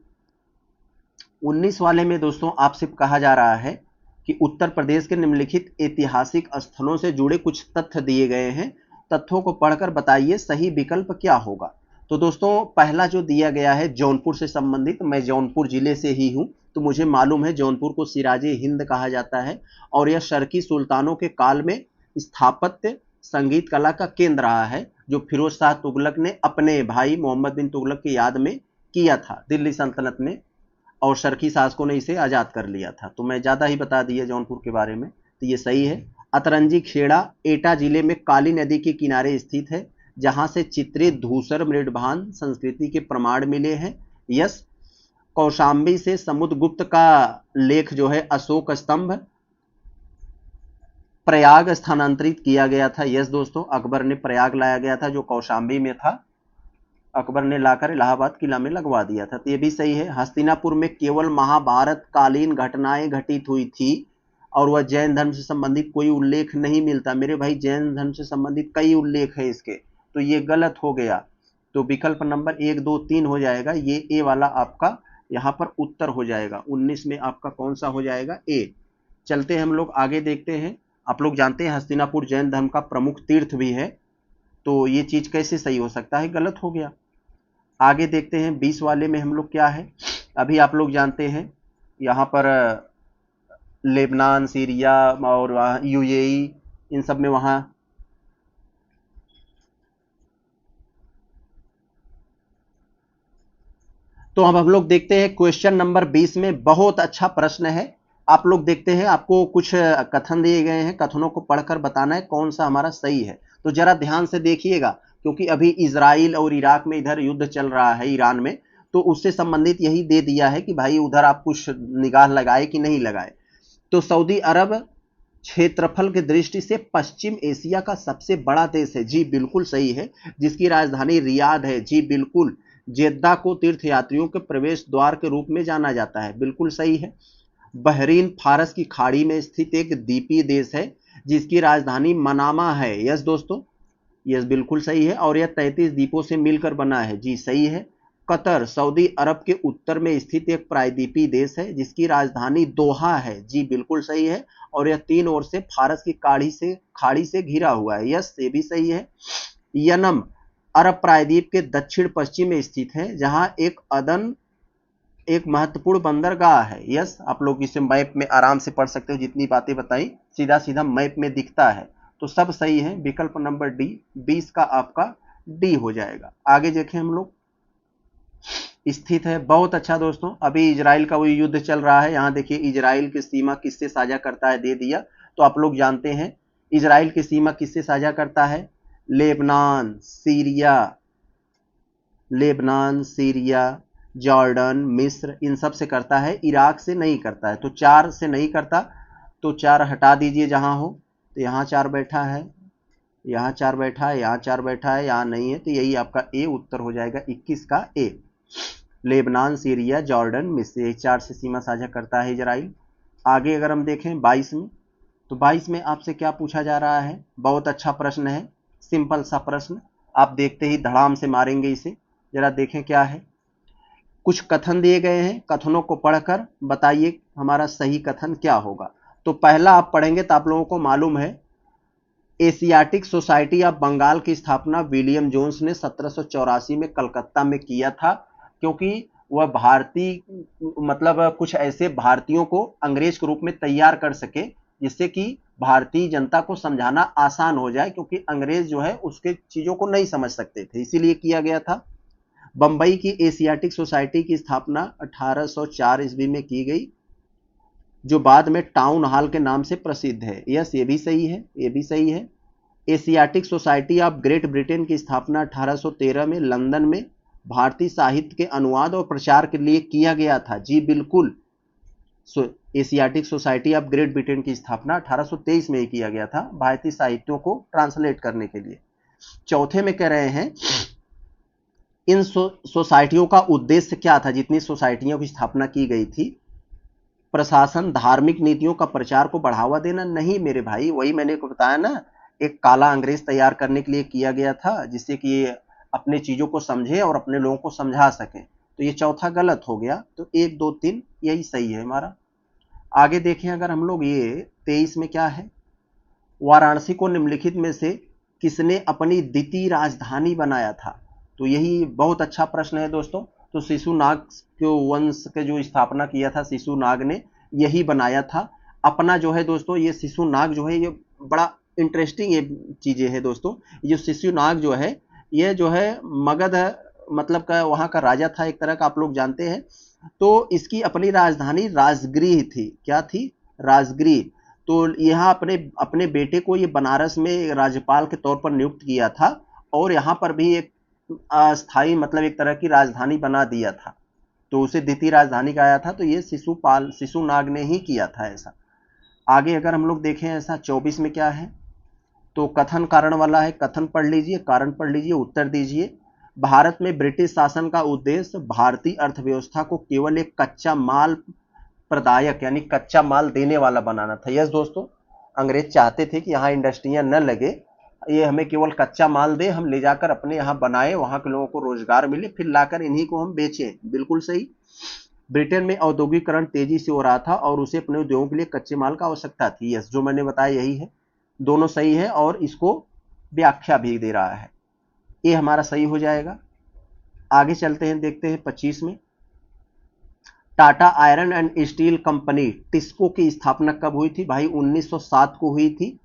19 वाले में दोस्तों आपसे कहा जा रहा है कि उत्तर प्रदेश के निम्नलिखित ऐतिहासिक स्थलों से जुड़े कुछ तथ्य दिए गए हैं, तथ्यों को पढ़कर बताइए सही विकल्प क्या होगा। तो दोस्तों पहला जो दिया गया है जौनपुर से संबंधित, मैं जौनपुर जिले से ही हूं, तो मुझे मालूम है जौनपुर को सिराजे हिंद कहा जाता है और यह शर्की सुल्तानों के काल में स्थापत्य संगीत कला का केंद्र रहा है, जो फिरोज शाह तुगलक ने अपने भाई मोहम्मद बिन तुगलक की याद में किया था दिल्ली सल्तनत में, और शर्की शासकों ने इसे आजाद कर लिया था। तो मैं ज्यादा ही बता दिया जौनपुर के बारे में, तो ये सही है। अतरंजी खेड़ा एटा जिले में काली नदी के किनारे स्थित है, जहां से चित्रित धूसर मृडभान संस्कृति के प्रमाण मिले हैं, यस। कौशाम्बी से समुद्रगुप्त का लेख जो है अशोक स्तंभ प्रयाग स्थानांतरित किया गया था, यस दोस्तों अकबर ने प्रयाग लाया गया था जो कौशाम्बी में था, अकबर ने लाकर इलाहाबाद किला में लगवा दिया था, तो ये भी सही है। हस्तिनापुर में केवल महाभारत कालीन घटनाएं घटित हुई थी और वह जैन धर्म से संबंधित कोई उल्लेख नहीं मिलता। मेरे भाई जैन धर्म से संबंधित कई उल्लेख है इसके, तो ये गलत हो गया। तो विकल्प नंबर 1 2 3 हो जाएगा, ये ए वाला आपका यहाँ पर उत्तर हो जाएगा। 19 में आपका कौन सा हो जाएगा, ए। चलते हैं हम लोग आगे देखते हैं। आप लोग जानते हैं हस्तिनापुर जैन धर्म का प्रमुख तीर्थ भी है, तो ये चीज कैसे सही हो सकता है, गलत हो गया। आगे देखते हैं 20 वाले में हम लोग क्या है। अभी आप लोग जानते हैं यहाँ पर लेबनान, सीरिया और यूएई, इन सब में वहाँ तो अब हम लोग देखते हैं क्वेश्चन नंबर 20 में बहुत अच्छा प्रश्न है। आप लोग देखते हैं, आपको कुछ कथन दिए गए हैं, कथनों को पढ़कर बताना है कौन सा हमारा सही है। तो जरा ध्यान से देखिएगा, क्योंकि अभी इजराइल और इराक में इधर युद्ध चल रहा है ईरान में, तो उससे संबंधित यही दे दिया है कि भाई उधर आप कुछ निगाह लगाए कि नहीं लगाए। तो सऊदी अरब क्षेत्रफल की दृष्टि से पश्चिम एशिया का सबसे बड़ा देश है, जी बिल्कुल सही है। जिसकी राजधानी रियाद है, जी बिल्कुल। जेद्दा को तीर्थयात्रियों के प्रवेश द्वार के रूप में जाना जाता है, बिल्कुल सही है। बहरीन फारस की खाड़ी में स्थित एक द्वीपीय देश है जिसकी राजधानी मनामा है, यस दोस्तों, यस बिल्कुल सही है। और यह 33 द्वीपों से मिलकर बना है, जी सही है। कतर सऊदी अरब के उत्तर में स्थित एक प्रायद्वीपीय देश है जिसकी राजधानी दोहा है, जी बिल्कुल सही है। और यह 3 ओर से फारस की खाड़ी से घिरा हुआ है, यस ये भी सही है। यनम अरब प्रायद्वीप के दक्षिण पश्चिम में स्थित है जहां एक महत्वपूर्ण बंदरगाह है, यस। आप लोग इसे मैप में आराम से पढ़ सकते हो, जितनी बातें बताई सीधा सीधा मैप में दिखता है। तो सब सही है, विकल्प नंबर डी 20 का आपका डी हो जाएगा। आगे देखें हम लोग, स्थित है, बहुत अच्छा दोस्तों। अभी इजराइल का वो युद्ध चल रहा है, यहाँ देखिए इजराइल की सीमा किससे साझा करता है, दे दिया। तो आप लोग जानते हैं इजराइल की सीमा किससे साझा करता है, लेबनान, सीरिया, जॉर्डन, मिस्र, इन सब से करता है, इराक से नहीं करता है। तो 4 से नहीं करता, तो 4 हटा दीजिए जहां हो। तो यहाँ 4 बैठा है, यहाँ 4 बैठा है, यहाँ 4 बैठा है, यहाँ नहीं है, तो यही आपका ए उत्तर हो जाएगा, 21 का ए। लेबनान, सीरिया, जॉर्डन, मिस्र, यही 4 से सीमा साझा करता है इजराइल। आगे अगर हम देखें 22 में, तो 22 में आपसे क्या पूछा जा रहा है, बहुत अच्छा प्रश्न है, सिंपल सा प्रश्न, आप देखते ही धड़ाम से मारेंगे इसे। जरा देखें क्या है। कुछ कथन दिए गए हैं, कथनों को पढ़कर बताइए हमारा सही कथन क्या होगा। तो पहला आप पढ़ेंगे तो आप लोगों को मालूम है, एशियाटिक सोसाइटी ऑफ बंगाल की स्थापना विलियम जोन्स ने 1784 में कलकत्ता में किया था, क्योंकि वह भारतीय मतलब कुछ ऐसे भारतीयों को अंग्रेज के रूप में तैयार कर सके जिससे कि भारतीय जनता को समझाना आसान हो जाए, क्योंकि अंग्रेज जो है उसके चीजों को नहीं समझ सकते थे, इसीलिए किया गया था। बंबई की एशियाटिक सोसाइटी की स्थापना 1804 ईस्वी में की गई, जो बाद में टाउन हॉल के नाम से प्रसिद्ध है, यस ये भी सही है, ये भी सही है। Asiatic society of great Britain की स्थापना 1813 में लंदन में भारतीय साहित्य के अनुवाद और प्रचार के लिए किया गया था, जी बिल्कुल। Asiatic society of great Britain की स्थापना 1823 में ही किया गया था, भारतीय साहित्यों को ट्रांसलेट करने के लिए। चौथे में कह रहे हैं इन सोसाइटियों का उद्देश्य क्या था, जितनी सोसाइटियों की स्थापना की गई थी। प्रशासन, धार्मिक नीतियों का प्रचार को बढ़ावा देना, नहीं मेरे भाई, वही मैंने को बताया ना, एक काला अंग्रेज तैयार करने के लिए किया गया था, जिससे कि ये अपने चीजों को समझे और अपने लोगों को समझा सके। तो ये चौथा गलत हो गया, तो 1 2 3 यही सही है हमारा। आगे देखें अगर हम लोग, ये 23 में क्या है, वाराणसी को निम्नलिखित में से किसने अपनी द्वितीय राजधानी बनाया था। तो यही बहुत अच्छा प्रश्न है दोस्तों। तो शिशुनाग के वंश के जो स्थापना किया था शिशुनाग ने, यही बनाया था। अपना जो है दोस्तों, ये शिशुनाग जो है ये बड़ा इंटरेस्टिंग ये चीजें है दोस्तों। ये शिशुनाग जो है, ये जो है मगध मतलब का वहां का राजा था एक तरह का, आप लोग जानते हैं। तो इसकी अपनी राजधानी राजगृह थी, क्या थी, राजगृह। तो यहाँ अपने अपने बेटे को ये बनारस में राज्यपाल के तौर पर नियुक्त किया था, और यहाँ पर भी एक अस्थाई मतलब एक तरह की राजधानी बना दिया था, तो उसे द्वितीय राजधानी कहा था। तो ये शिशुनाग ने ही किया था ऐसा। आगे अगर हम लोग देखें ऐसा 24 में क्या है, तो कथन कारण वाला है, कथन पढ़ लीजिए, कारण पढ़ लीजिए, उत्तर दीजिए। भारत में ब्रिटिश शासन का उद्देश्य भारतीय अर्थव्यवस्था को केवल एक कच्चा माल प्रदायक यानी कच्चा माल देने वाला बनाना था, यस दोस्तों। अंग्रेज चाहते थे कि यहाँ इंडस्ट्रियां न लगे, ये हमें केवल कच्चा माल दे, हम ले जाकर अपने यहाँ बनाए, वहां के लोगों को रोजगार मिले, फिर लाकर इन्हीं को हम बेचें, बिल्कुल सही। ब्रिटेन में औद्योगिकरण तेजी से हो रहा था और उसे अपने उद्योगों के लिए कच्चे माल का आवश्यकता थी, यस जो मैंने बताया यही है। दोनों सही है और इसको व्याख्या भी दे रहा है। ये हमारा सही हो जाएगा। आगे चलते हैं, देखते हैं 25 में। Tata iron and steel company TISCO की स्थापना कब हुई थी? भाई 1907 को हुई थी।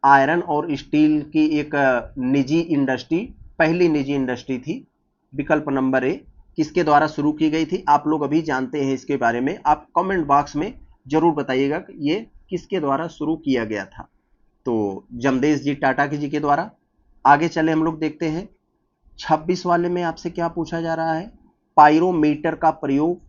आयरन और स्टील की एक निजी इंडस्ट्री, पहली निजी इंडस्ट्री थी। विकल्प नंबर ए किसके द्वारा शुरू की गई थी? आप लोग अभी जानते हैं इसके बारे में, आप कमेंट बॉक्स में जरूर बताइएगा कि ये किसके द्वारा शुरू किया गया था। तो जमदेश जी टाटा जी के द्वारा। आगे चले हम लोग देखते हैं 26 वाले में आपसे क्या पूछा जा रहा है? पायरोमीटर का प्रयोग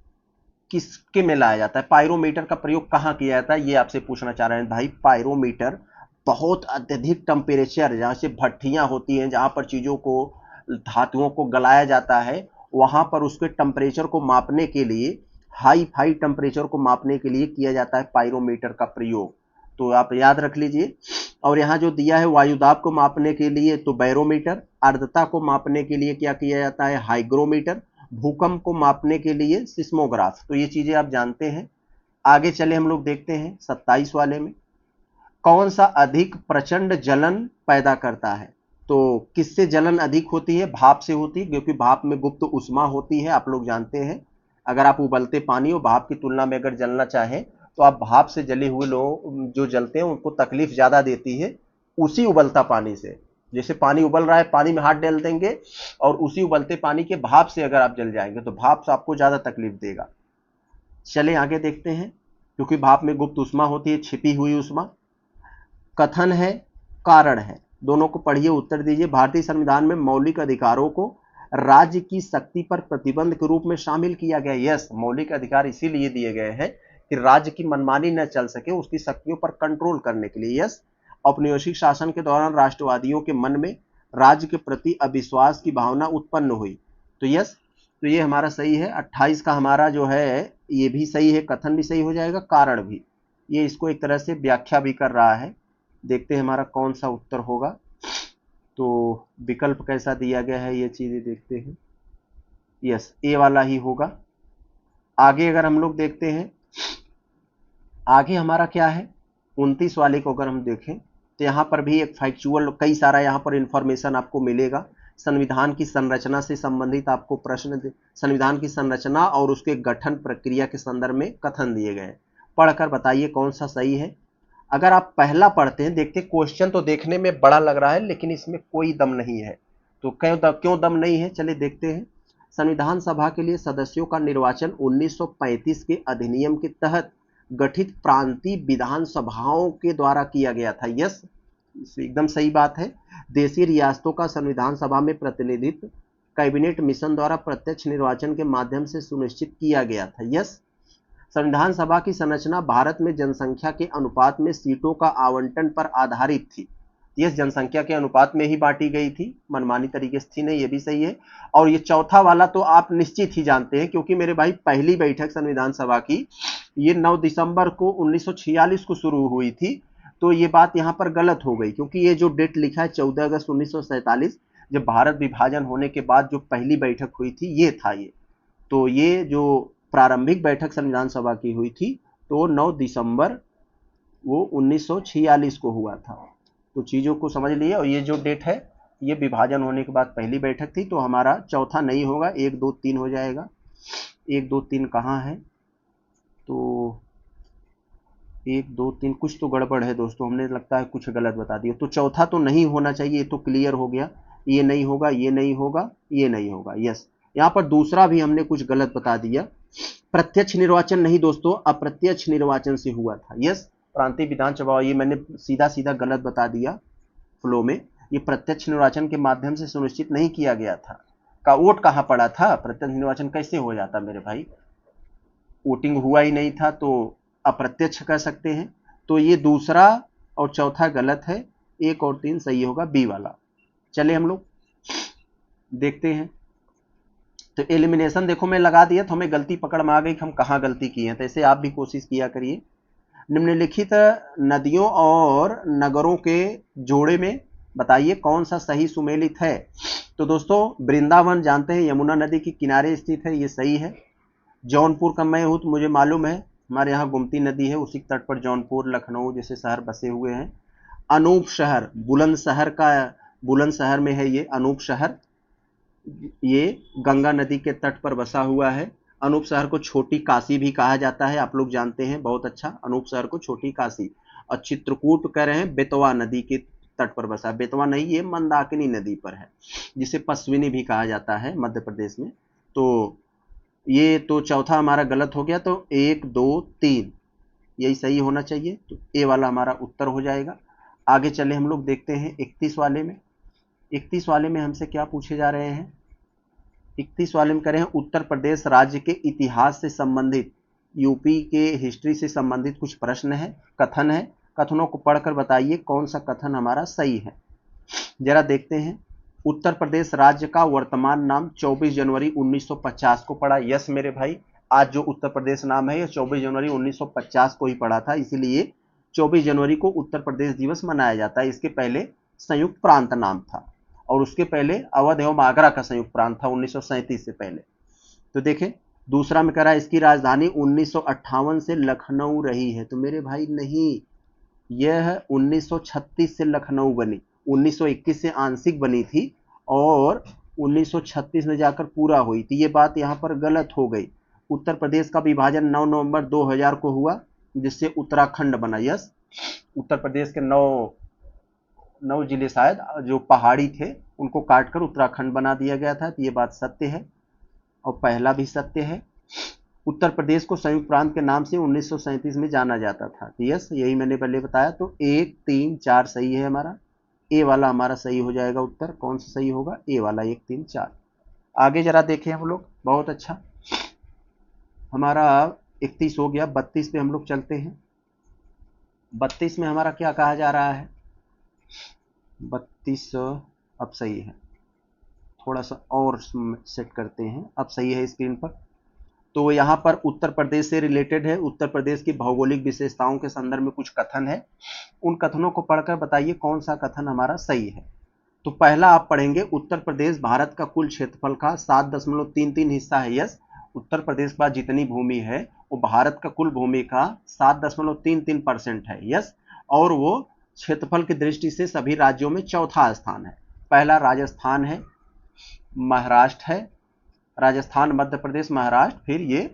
किसके में लाया जाता है? पायरोमीटर का प्रयोग कहाँ किया जाता है, ये आपसे पूछना चाह रहे हैं। भाई पायरोमीटर बहुत अत्यधिक टेम्परेचर, जहाँ से भट्ठियां होती हैं, जहाँ पर चीजों को, धातुओं को गलाया जाता है, वहां पर उसके टेम्परेचर को मापने के लिए, हाई फाई टेम्परेचर को मापने के लिए किया जाता है पायरोमीटर का प्रयोग। तो आप याद रख लीजिए। और यहाँ जो दिया है वायुदाब को मापने के लिए तो बैरोमीटर, आर्द्रता को मापने के लिए क्या किया जाता है? हाइग्रोमीटर, भूकंप को मापने के लिए सिस्मोग्राफ। तो ये चीजें आप जानते हैं। आगे चले हम लोग देखते हैं 27 वाले में। कौन सा अधिक प्रचंड जलन पैदा करता है? तो किससे जलन अधिक होती है? भाप से होती है, क्योंकि भाप में गुप्त उष्मा होती है, आप लोग जानते हैं। अगर आप उबलते पानी और भाप की तुलना में अगर जलना चाहें तो आप भाप से जले हुए लोग जो जलते हैं उनको तकलीफ ज्यादा देती है उसी उबलता पानी से। जैसे पानी उबल रहा है, पानी में हाथ डाल देंगे और उसी उबलते पानी के भाप से अगर आप जल जाएंगे तो भाप से आपको ज्यादा तकलीफ देगा। चले आगे देखते हैं। क्योंकि भाप में गुप्त उष्मा होती है, छिपी हुई उष्मा। कथन है, कारण है, दोनों को पढ़िए, उत्तर दीजिए। भारतीय संविधान में मौलिक अधिकारों को राज्य की शक्ति पर प्रतिबंध के रूप में शामिल किया गया। यस, मौलिक अधिकार इसीलिए दिए गए हैं कि राज्य की मनमानी न चल सके, उसकी शक्तियों पर कंट्रोल करने के लिए। यस, औपनिवेशिक शासन के दौरान राष्ट्रवादियों के मन में राज्य के प्रति अविश्वास की भावना उत्पन्न हुई। तो यस, तो ये हमारा सही है। 28 का हमारा जो है ये भी सही है, कथन भी सही हो जाएगा, कारण भी। ये इसको एक तरह से व्याख्या भी कर रहा है। देखते हैं हमारा कौन सा उत्तर होगा। तो विकल्प कैसा दिया गया है ये चीजें देखते हैं। यस, ए वाला ही होगा। आगे अगर हम लोग देखते हैं, आगे हमारा क्या है 29 वाले को अगर हम देखें तो यहां पर भी एक फैक्चुअल कई सारा यहां पर इंफॉर्मेशन आपको मिलेगा। संविधान की संरचना से संबंधित आपको प्रश्न, संविधान की संरचना और उसके गठन प्रक्रिया के संदर्भ में कथन दिए गए। पढ़कर बताइए कौन सा सही है। अगर आप पहला पढ़ते हैं, देखते क्वेश्चन तो देखने में बड़ा लग रहा है लेकिन इसमें कोई दम नहीं है। तो क्यों दम नहीं है, चलिए देखते हैं। संविधान सभा के लिए सदस्यों का निर्वाचन 1935 के अधिनियम के तहत गठित प्रांतीय विधान सभाओं के द्वारा किया गया था। यस, एकदम सही बात है। देशी रियासतों का संविधान सभा में प्रतिनिधित्व कैबिनेट मिशन द्वारा प्रत्यक्ष निर्वाचन के माध्यम से सुनिश्चित किया गया था। यस, संविधान सभा की संरचना भारत में जनसंख्या के अनुपात में सीटों का आवंटन पर आधारित थी। यह जनसंख्या के अनुपात में ही बांटी गई थी, मनमानी तरीके से थी नहीं, ये भी सही है। और ये चौथा वाला तो आप निश्चित ही जानते हैं, क्योंकि मेरे भाई पहली बैठक संविधान सभा की ये 9 दिसंबर को 1946 को शुरू हुई थी। तो ये बात यहाँ पर गलत हो गई, क्योंकि ये जो डेट लिखा है 14 अगस्त 1947, जब भारत विभाजन होने के बाद जो पहली बैठक हुई थी ये था ये। तो ये जो प्रारंभिक बैठक संविधान सभा की हुई थी तो 9 दिसंबर वो 1946 को हुआ था। तो चीजों को समझ लिए। और ये जो डेट है ये विभाजन होने के बाद पहली बैठक थी। तो हमारा चौथा नहीं होगा, 1 2 3 हो जाएगा। 1 2 3 कहाँ है? तो 1 2 3 कुछ तो गड़बड़ है दोस्तों, हमने लगता है कुछ गलत बता दिया। तो चौथा तो नहीं होना चाहिए, ये तो क्लियर हो गया। ये नहीं होगा, ये नहीं होगा, ये नहीं होगा। यस, यहाँ पर दूसरा भी हमने कुछ गलत बता दिया। प्रत्यक्ष निर्वाचन नहीं दोस्तों, अप्रत्यक्ष निर्वाचन से हुआ था। यस, प्रांतीय विधानसभा, ये मैंने सीधा सीधा गलत बता दिया फ्लो में। ये प्रत्यक्ष निर्वाचन के माध्यम से सुनिश्चित नहीं किया गया था। का वोट कहाँ पड़ा था? प्रत्यक्ष निर्वाचन कैसे हो जाता मेरे भाई? वोटिंग हुआ ही नहीं था तो अप्रत्यक्ष कह सकते हैं। तो ये दूसरा और चौथा गलत है, 1 और 3 सही होगा, बी वाला। चले हम लोग देखते हैं। तो एलिमिनेशन देखो मैं लगा दिया तो हमें गलती पकड़ में आ गई कि हम कहाँ गलती की है। तो ऐसे आप भी कोशिश किया करिए। निम्नलिखित नदियों और नगरों के जोड़े में बताइए कौन सा सही सुमेलित है। तो दोस्तों वृंदावन जानते हैं यमुना नदी के किनारे स्थित है, ये सही है। जौनपुर का मैं हूँ तो मुझे मालूम है, हमारे यहाँ गोमती नदी है, उसी तट पर जौनपुर लखनऊ जैसे शहर बसे हुए हैं। अनूप शहर बुलंदशहर का, बुलंदशहर में है ये अनूप शहर, ये गंगा नदी के तट पर बसा हुआ है। अनूप शहर को छोटी काशी भी कहा जाता है, आप लोग जानते हैं, बहुत अच्छा, अनूप शहर को छोटी काशी। और चित्रकूट कह रहे हैं बेतवा नदी के तट पर बसा, बेतवा नहीं, ये मंदाकिनी नदी पर है, जिसे पश्विनी भी कहा जाता है मध्य प्रदेश में। तो ये तो चौथा हमारा गलत हो गया, तो 1 2 3 यही सही होना चाहिए, तो ए वाला हमारा उत्तर हो जाएगा। आगे चले हम लोग देखते हैं 31 वाले में। 31 वाले में हमसे क्या पूछे जा रहे हैं? 31 वाले में कह रहे हैं उत्तर प्रदेश राज्य के इतिहास से संबंधित, यूपी के हिस्ट्री से संबंधित कुछ प्रश्न है, कथन है, कथनों को पढ़कर बताइए कौन सा कथन हमारा सही है। जरा देखते हैं। उत्तर प्रदेश राज्य का वर्तमान नाम 24 जनवरी 1950 को पड़ा। यस मेरे भाई, आज जो उत्तर प्रदेश नाम है ये 24 जनवरी 1950 को ही पड़ा था, इसीलिए 24 जनवरी को उत्तर प्रदेश दिवस मनाया जाता है। इसके पहले संयुक्त प्रांत नाम था, और उसके पहले अवध एवं आगरा का संयुक्त प्रांत था 1937 से पहले। तो देखें, दूसरा में कह रहा है इसकी राजधानी 1958 से लखनऊ रही है। तो मेरे भाई नहीं, यह 1936 से लखनऊ बनी, 1921 से आंशिक बनी थी और 1936 में जाकर पूरा हुई थी। ये बात यहाँ पर गलत हो गई। उत्तर प्रदेश का विभाजन 9 नवंबर 2000 को हुआ, जिससे उत्तराखंड बना। यस, उत्तर प्रदेश के 9 जिले शायद जो पहाड़ी थे उनको काटकर उत्तराखंड बना दिया गया था। तो ये बात सत्य है, और पहला भी सत्य है। उत्तर प्रदेश को संयुक्त प्रांत के नाम से 1937 में जाना जाता था। तो यस, यही मैंने पहले बताया। तो 1 3 4 सही है हमारा, ए वाला हमारा सही हो जाएगा उत्तर। कौन सा सही होगा? ए वाला, 1 3 4। आगे जरा देखें हम लोग, बहुत अच्छा, हमारा 31 हो गया, 32 पे हम लोग चलते हैं। 32 में हमारा क्या कहा जा रहा है? 32 अब सही है, थोड़ा सा और सेट करते हैं, अब सही है स्क्रीन पर। तो यहाँ पर उत्तर प्रदेश से रिलेटेड है, उत्तर प्रदेश की भौगोलिक विशेषताओं के संदर्भ में कुछ कथन है। उन कथनों को पढ़कर बताइए कौन सा कथन हमारा सही है। तो पहला आप पढ़ेंगे, उत्तर प्रदेश भारत का कुल क्षेत्रफल का 7.33 हिस्सा है। यस, उत्तर प्रदेश के पास जितनी भूमि है वो भारत का कुल भूमि का 7.33% है। यस, और वो क्षेत्रफल की दृष्टि से सभी राज्यों में चौथा स्थान है। पहला राजस्थान है, महाराष्ट्र है, राजस्थान, मध्य प्रदेश, महाराष्ट्र, फिर ये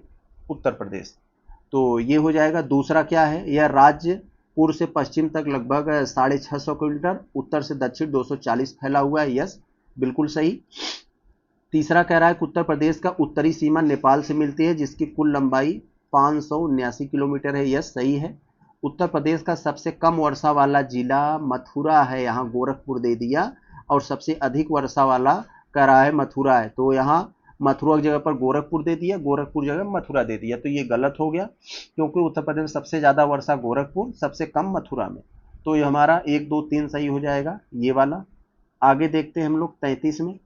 उत्तर प्रदेश। तो ये हो जाएगा। दूसरा क्या है? यह राज्य पूर्व से पश्चिम तक लगभग 650 किलोमीटर, उत्तर से दक्षिण 240 फैला हुआ है। यस, बिल्कुल सही। तीसरा कह रहा है कि उत्तर प्रदेश का उत्तरी सीमा नेपाल से मिलती है, जिसकी कुल लंबाई 579 किलोमीटर है। यस, सही है। उत्तर प्रदेश का सबसे कम वर्षा वाला जिला मथुरा है, यहाँ गोरखपुर दे दिया, और सबसे अधिक वर्षा वाला कह रहा है मथुरा है, तो यहाँ मथुरा की जगह पर गोरखपुर दे दिया, गोरखपुर जगह मथुरा दे दिया। तो ये गलत हो गया, क्योंकि उत्तर प्रदेश में सबसे ज़्यादा वर्षा गोरखपुर, सबसे कम मथुरा में। तो ये हमारा 1 2 3 सही हो जाएगा, ये वाला। आगे देखते हैं हम लोग 33 में।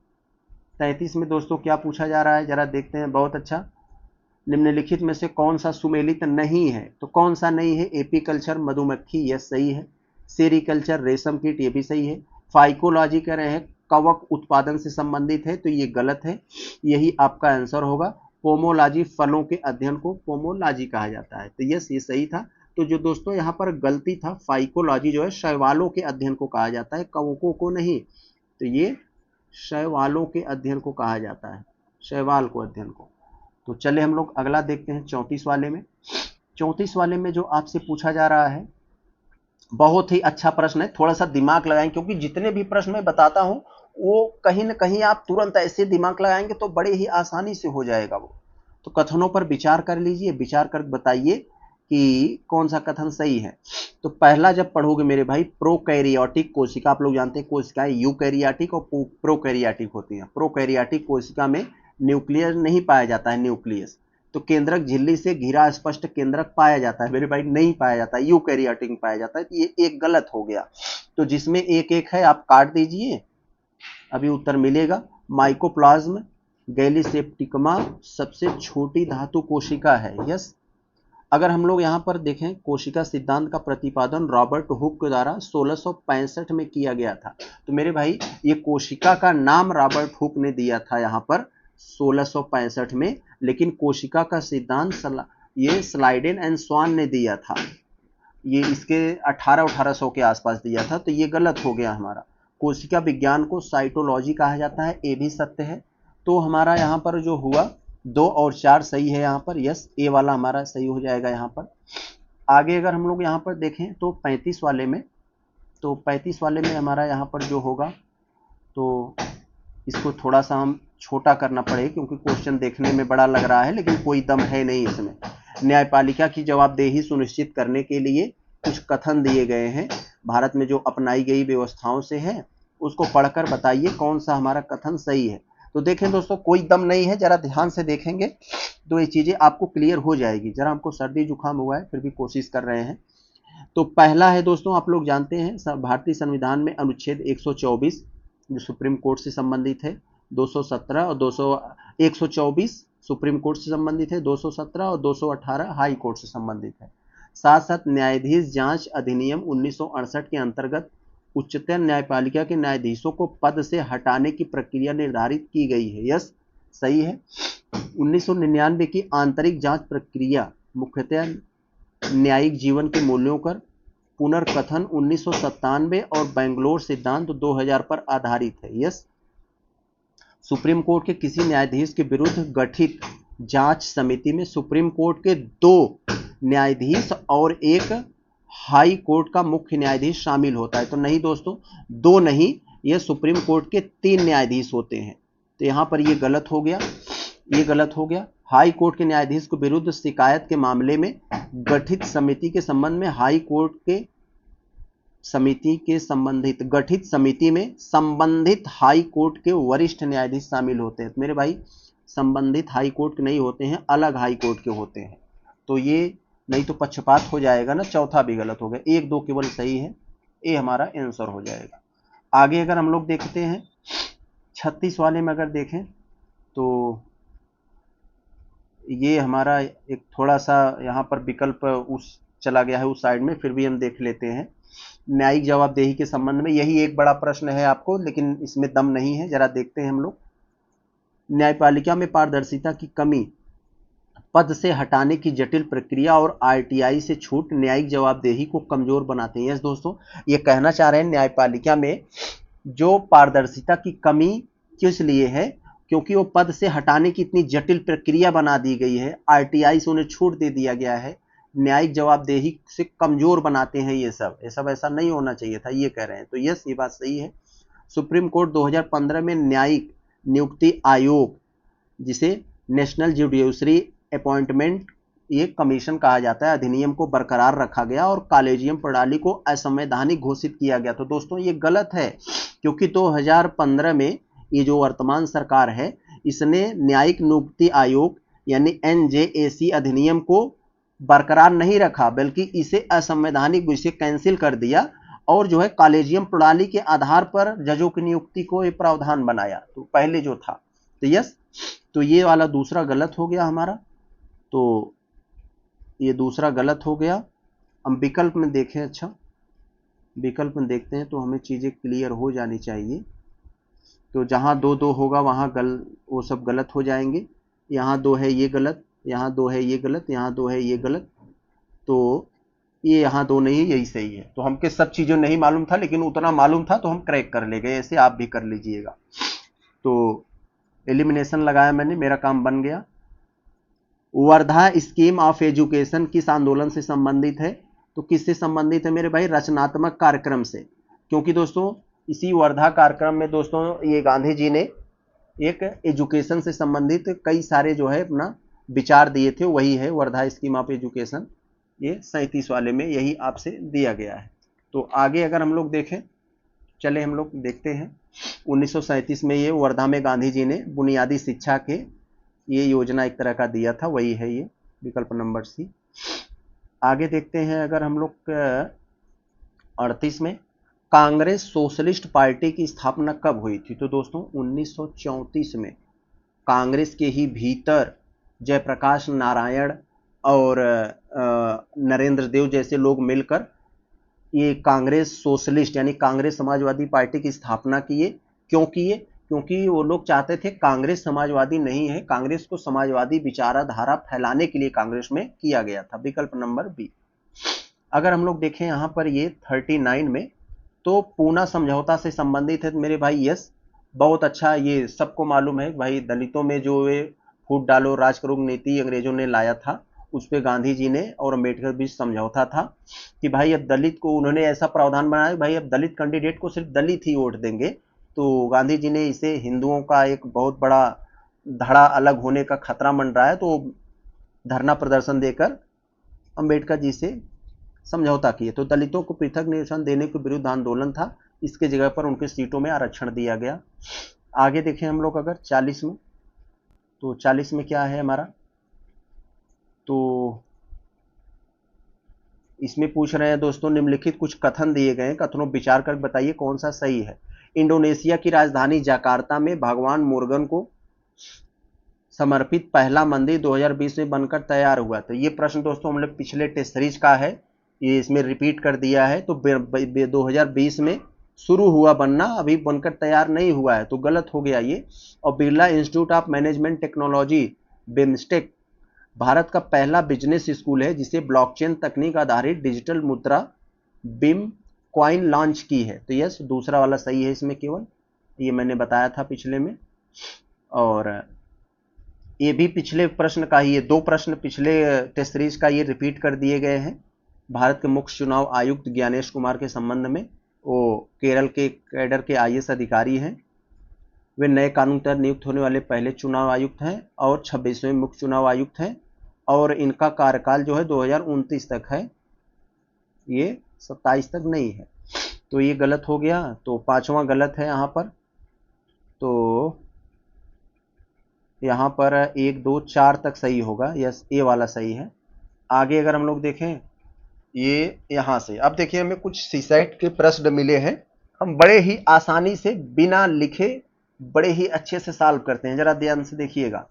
33 में दोस्तों क्या पूछा जा रहा है, जरा देखते हैं। बहुत अच्छा, निम्नलिखित में से कौन सा सुमेलित नहीं है? तो कौन सा नहीं है? एपीकल्चर मधुमक्खी, यह सही है। सेरिकल्चर रेशम कीट, ये भी सही है। फाइकोलॉजी कह रहे हैं कवक उत्पादन से संबंधित है, तो ये गलत है, यही आपका आंसर होगा। पोमोलॉजी फलों के अध्ययन को पोमोलॉजी कहा जाता है, तो यस, ये सही था। तो जो दोस्तों यहाँ पर गलती था, फाइकोलॉजी जो है शैवालों के अध्ययन को कहा जाता है, कवकों को नहीं। तो ये शैवालों के अध्ययन को कहा जाता है, शैवाल को अध्ययन को। तो चले हम लोग अगला देखते हैं 34 वाले में। 34 वाले में जो आपसे पूछा जा रहा है, बहुत ही अच्छा प्रश्न है, थोड़ा सा दिमाग लगाएं, क्योंकि जितने भी प्रश्न मैं बताता हूं वो कहीं ना कहीं आप तुरंत ऐसे दिमाग लगाएंगे तो बड़े ही आसानी से हो जाएगा वो। तो कथनों पर विचार कर लीजिए, विचार कर बताइए कि कौन सा कथन सही है। तो पहला जब पढ़ोगे मेरे भाई, प्रोकैरियोटिक कोशिका, आप लोग जानते हैं कोशिकाएं यूकैरियोटिक और प्रोकैरियोटिक होती हैं। प्रोकैरियोटिक कोशिका में न्यूक्लियस नहीं पाया जाता है, न्यूक्लियस। तो केंद्रक झिल्ली से घिरा स्पष्ट केंद्रक पाया जाता है मेरे भाई, नहीं पाया जाता, यूकैरियोटिक में पाया जाता है। तो ये एक गलत हो गया। तो जिसमें एक एक है आप काट दीजिए, अभी उत्तर मिलेगा। माइकोप्लाज्म गैलीसेप्टिकमा सबसे छोटी धातु कोशिका है। यस, अगर हम लोग यहाँ पर देखें, कोशिका सिद्धांत का प्रतिपादन रॉबर्ट हुक के द्वारा 1665 में किया गया था। तो मेरे भाई ये कोशिका का नाम रॉबर्ट हुक ने दिया था यहाँ पर 1665 में, लेकिन कोशिका का सिद्धांत ये स्लाइडेन एंड स्वान ने दिया था। ये इसके 1800 के आसपास दिया था, तो ये गलत हो गया हमारा। कोशिका विज्ञान को साइटोलॉजी कहा जाता है, ये भी सत्य है। तो हमारा यहाँ पर जो हुआ 2 और 4 सही है यहाँ पर, यस ए वाला हमारा सही हो जाएगा यहाँ पर। आगे अगर हम लोग यहाँ पर देखें तो 35 वाले में, तो 35 वाले में हमारा यहाँ पर जो होगा, तो इसको थोड़ा सा हम छोटा करना पड़ेगा क्योंकि क्वेश्चन देखने में बड़ा लग रहा है लेकिन कोई दम है नहीं इसमें। न्यायपालिका की जवाबदेही सुनिश्चित करने के लिए कुछ कथन दिए गए हैं, भारत में जो अपनाई गई व्यवस्थाओं से है, उसको पढ़कर बताइए कौन सा हमारा कथन सही है। तो देखें दोस्तों, कोई दम नहीं है, जरा ध्यान से देखेंगे तो ये चीजें आपको क्लियर हो जाएगी। जरा हमको सर्दी जुकाम हुआ है फिर भी कोशिश कर रहे हैं। तो पहला है दोस्तों, आप लोग जानते हैं भारतीय संविधान में अनुच्छेद 124 जो सुप्रीम कोर्ट से संबंधित है, 217 और 124 सुप्रीम कोर्ट से संबंधित है, 217 और 218 हाई कोर्ट से संबंधित है। साथ साथ न्यायाधीश जांच अधिनियम 1968 के अंतर्गत उच्चतम न्यायपालिका के न्यायाधीशों को पद से हटाने की प्रक्रिया निर्धारित की गई है, यस सही है। 1999 की आंतरिक जांच प्रक्रिया मुख्यतः न्यायिक जीवन के मूल्यों पर पुनर्कथन 1997 और बेंगलोर सिद्धांत 2000 पर आधारित है, यस। सुप्रीम कोर्ट के किसी न्यायाधीश के विरुद्ध गठित जांच समिति में सुप्रीम कोर्ट के 2 न्यायाधीश और एक हाई कोर्ट का मुख्य न्यायाधीश शामिल होता है। तो नहीं दोस्तों, 2 नहीं, यह सुप्रीम कोर्ट के 3 न्यायाधीश होते हैं। तो यहां पर ये गलत हो गया, ये गलत हो गया। हाई कोर्ट के न्यायाधीश के विरुद्ध शिकायत के मामले में गठित समिति के संबंध में हाई कोर्ट के समिति के संबंधित गठित समिति में संबंधित हाई कोर्ट के वरिष्ठ न्यायाधीश शामिल होते हैं। मेरे भाई, संबंधित हाई कोर्ट के नहीं होते हैं, अलग हाई कोर्ट के होते हैं। तो ये नहीं तो पक्षपात हो जाएगा ना, चौथा भी गलत हो गया। 1 2 केवल सही है, ये हमारा आंसर हो जाएगा। आगे अगर हम लोग देखते हैं 36 वाले में अगर देखें तो ये हमारा एक थोड़ा सा यहाँ पर विकल्प उस चला गया है उस साइड में, फिर भी हम देख लेते हैं। न्यायिक जवाबदेही के संबंध में यही एक बड़ा प्रश्न है आपको, लेकिन इसमें दम नहीं है। जरा देखते हैं हम लोग। न्यायपालिका में पारदर्शिता की कमी, पद से हटाने की जटिल प्रक्रिया और आरटीआई से छूट न्यायिक जवाबदेही को कमजोर बनाते हैं। यस दोस्तों, ये कहना चाह रहे हैं न्यायपालिका में जो पारदर्शिता की कमी किस लिए है, क्योंकि वो पद से हटाने की इतनी जटिल प्रक्रिया बना दी गई है, आरटीआई से उन्हें छूट दे दिया गया है, न्यायिक जवाबदेही से कमजोर बनाते हैं। ये सब ऐसा नहीं होना चाहिए था, ये कह रहे हैं। तो यस, ये बात सही है। सुप्रीम कोर्ट 2015 में न्यायिक नियुक्ति आयोग, जिसे नेशनल जुडिशरी अपॉइंटमेंट ये कमीशन कहा जाता है, अधिनियम को बरकरार रखा गया और कॉलेजियम प्रणाली को असंवैधानिक घोषित किया गया। तो दोस्तों ये गलत है, क्योंकि 2015 में ये जो वर्तमान सरकार है, इसने न्यायिक नियुक्ति आयोग यानी एनजेएसी अधिनियम को बरकरार नहीं रखा, बल्कि इसे असंवैधानिक, इसे कैंसिल कर दिया और जो है कॉलेजियम प्रणाली के आधार पर जजों की नियुक्ति को एक प्रावधान बनाया। तो पहले जो था, तो यस, तो ये वाला दूसरा गलत हो गया हमारा। तो ये दूसरा गलत हो गया। हम विकल्प में देखें, अच्छा विकल्प में देखते हैं तो हमें चीजें क्लियर हो जानी चाहिए। तो जहां 2 2 होगा वहां वो सब गलत हो जाएंगे। यहाँ 2 है ये गलत, यहाँ 2 है ये गलत, यहाँ 2 है ये गलत, तो ये यहाँ 2 नहीं, यही सही है। तो हमके सब चीजें नहीं मालूम था, लेकिन उतना मालूम था तो हम क्रैक कर ले गए। ऐसे आप भी कर लीजिएगा। तो एलिमिनेशन लगाया मैंने, मेरा काम बन गया। वर्धा स्कीम ऑफ एजुकेशन किस आंदोलन से संबंधित है? तो किससे संबंधित है मेरे भाई? रचनात्मक कार्यक्रम से। क्योंकि दोस्तों इसी वर्धा कार्यक्रम में दोस्तों ये गांधी जी ने एक एजुकेशन से संबंधित कई सारे जो है अपना विचार दिए थे, वही है वर्धा स्कीम ऑफ एजुकेशन। ये 37 वाले में यही आपसे दिया गया है। तो आगे अगर हम लोग देखें, चले हम लोग देखते हैं। 1937 में ये वर्धा में गांधी जी ने बुनियादी शिक्षा के ये योजना एक तरह का दिया था, वही है ये विकल्प नंबर सी। आगे देखते हैं अगर हम लोग 38 में कांग्रेस सोशलिस्ट पार्टी की स्थापना कब हुई थी? तो दोस्तों 1934 में कांग्रेस के ही भीतर जयप्रकाश नारायण और नरेंद्र देव जैसे लोग मिलकर ये कांग्रेस सोशलिस्ट यानी कांग्रेस समाजवादी पार्टी की स्थापना किए। क्यों किए? क्योंकि वो लोग चाहते थे, कांग्रेस समाजवादी नहीं है, कांग्रेस को समाजवादी विचारधारा फैलाने के लिए कांग्रेस में किया गया था। विकल्प नंबर बी। अगर हम लोग देखें यहाँ पर ये 39 में, तो पूना समझौता से संबंधित है मेरे भाई। यस, बहुत अच्छा, ये सबको मालूम है भाई, दलितों में जो ये फूट डालो राज करो नीति अंग्रेजों ने लाया था, उस पे गांधी जी ने और अम्बेडकर बीच समझौता था कि भाई अब दलित को, उन्होंने ऐसा प्रावधान बनाया भाई अब दलित कैंडिडेट को सिर्फ दलित ही वोट देंगे। तो गांधी जी ने इसे हिंदुओं का एक बहुत बड़ा धड़ा अलग होने का खतरा मंड रहा है, तो धरना प्रदर्शन देकर अम्बेडकर जी से समझौता किए। तो दलितों को पृथक निशान देने के विरुद्ध आंदोलन था, इसके जगह पर उनके सीटों में आरक्षण दिया गया। आगे देखें हम लोग अगर 40 में, तो 40 में क्या है हमारा, तो इसमें पूछ रहे हैं दोस्तों, निम्नलिखित कुछ कथन दिए गए हैं, कथनों विचार कर बताइए कौन सा सही है। इंडोनेशिया की राजधानी जकार्ता में भगवान मोर्गन को समर्पित पहला मंदिर 2020 में बनकर तैयार हुआ। तो ये प्रश्न दोस्तों हम लोग पिछले टेस्ट सीरीज का है, ये इसमें रिपीट कर दिया है। तो 2020 में शुरू हुआ बनना, अभी बनकर तैयार नहीं हुआ है, तो गलत हो गया ये। और Birla institute of management technology BIMSTEC Bharat का पहला बिजनेस स्कूल है जिसे ब्लॉकचेन तकनीक आधारित डिजिटल मुद्रा बिम कॉइन लॉन्च की है। तो यस, दूसरा वाला सही है इसमें, केवल ये मैंने बताया था पिछले में। और ये भी पिछले प्रश्न का ही, ये दो प्रश्न पिछले टेस्ट सीरीज का ये रिपीट कर दिए गए हैं। भारत के मुख्य चुनाव आयुक्त ज्ञानेश कुमार के संबंध में, वो केरल के कैडर के आईएएस अधिकारी हैं, वे नए कानून तहत नियुक्त होने वाले पहले चुनाव आयुक्त हैं और 26वें मुख्य चुनाव आयुक्त हैं, और इनका कार्यकाल जो है 2029 तक है, ये 27 तक नहीं है। तो ये गलत हो गया, तो पांचवा गलत है यहाँ पर। तो यहाँ पर 1 2 4 तक सही होगा, यस ए वाला सही है। आगे अगर हम लोग देखें, ये यहाँ से अब देखिए हमें कुछ सीसेट के प्रश्न मिले हैं, हम बड़े ही आसानी से बिना लिखे बड़े ही अच्छे से सॉल्व करते हैं, जरा ध्यान से देखिएगा,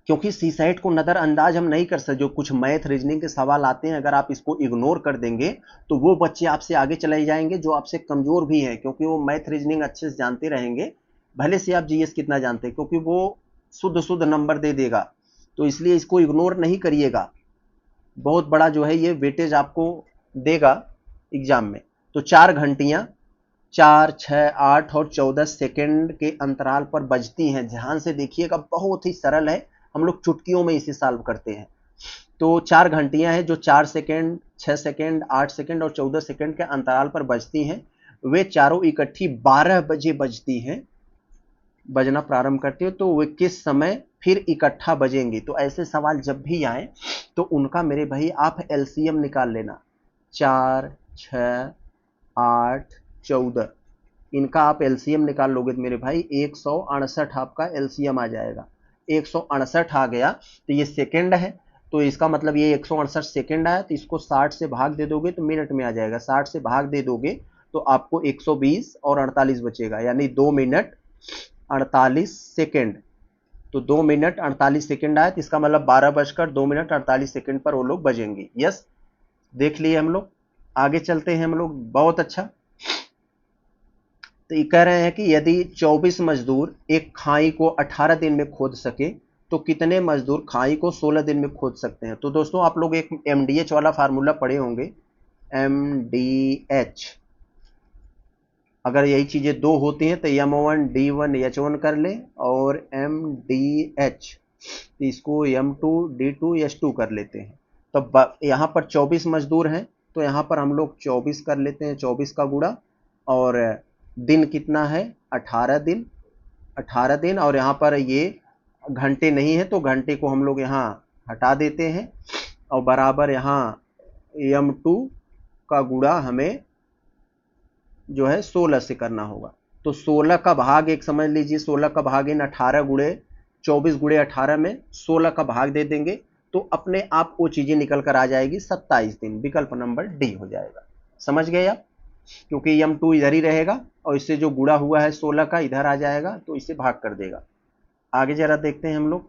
क्योंकि सीसेट को नजरअंदाज हम नहीं कर सकते। जो कुछ मैथ रीजनिंग के सवाल आते हैं, अगर आप इसको इग्नोर कर देंगे तो वो बच्चे आपसे आगे चले जाएंगे जो आपसे कमजोर भी हैं, क्योंकि वो मैथ रीजनिंग अच्छे से जानते रहेंगे, भले से आप जीएस कितना जानते हैं, क्योंकि वो शुद्ध शुद्ध नंबर दे देगा। तो इसलिए इसको इग्नोर नहीं करिएगा, बहुत बड़ा जो है ये वेटेज आपको देगा एग्जाम में। तो 4 घंटियां 4, 6, 8 और 14 सेकेंड के अंतराल पर बजती हैं। ध्यान से देखिएगा, बहुत ही सरल है, हम लोग चुटकियों में इसे सॉल्व करते हैं। तो 4 घंटियां हैं जो 4 सेकेंड, 6 सेकेंड, 8 सेकेंड और 14 सेकेंड के अंतराल पर बजती हैं। वे चारों इकट्ठी 12 बजे बजती हैं, बजना प्रारंभ करती है। तो वे किस समय फिर इकट्ठा बजेंगी? तो ऐसे सवाल जब भी आए तो उनका मेरे भाई आप एलसीएम निकाल लेना। 4, 6, 8, 14, इनका आप एलसीएम निकाल लोगे तो मेरे भाई 168 आपका एलसीएम आ जाएगा। 168 आ गया तो ये सेकेंड है, तो इसका मतलब ये 168 सेकेंड आया, तो इसको 60 से भाग दे दोगे तो मिनट में आ जाएगा। 60 से भाग दे दोगे तो आपको 120 और 48 बचेगा, यानी 2 मिनट 48 सेकेंड। तो 2 मिनट 48 सेकेंड आया, तो इसका मतलब 12 बजकर 2 मिनट 48 सेकेंड पर वो लोग बजेंगे। यस, देख लिए हम लोग, आगे चलते हैं हम लोग। बहुत अच्छा, तो ये कह रहे हैं कि यदि 24 मजदूर एक खाई को 18 दिन में खोद सके तो कितने मजदूर खाई को 16 दिन में खोद सकते हैं? तो दोस्तों आप लोग एक एमडीएच वाला फार्मूला पढ़े होंगे, एमडीएच। अगर यही चीजें दो होती हैं तो M1 D1 H1 कर ले, और MDH इसको M2 D2 H2 कर लेते हैं। तो यहाँ पर 24 मजदूर हैं, तो यहाँ पर हम लोग 24 कर लेते हैं, 24 का गुणा, और दिन कितना है? 18 दिन, 18 दिन। और यहाँ पर ये घंटे नहीं है तो घंटे को हम लोग यहाँ हटा देते हैं, और बराबर यहाँ M2 का गुणा हमें जो है 16 से करना होगा। तो 16 का भाग एक समझ लीजिए, 16 का भाग इन 18 गुणे 24 गुणे 18 में 16 का भाग दे देंगे तो अपने आप वो चीजें निकल कर आ जाएगी 27 दिन। विकल्प नंबर डी हो जाएगा। समझ गए आप? क्योंकि M2 इधर ही रहेगा और इससे जो गुणा हुआ है 16 का इधर आ जाएगा, तो इसे भाग कर देगा। आगे जरा देखते हैं हम लोग,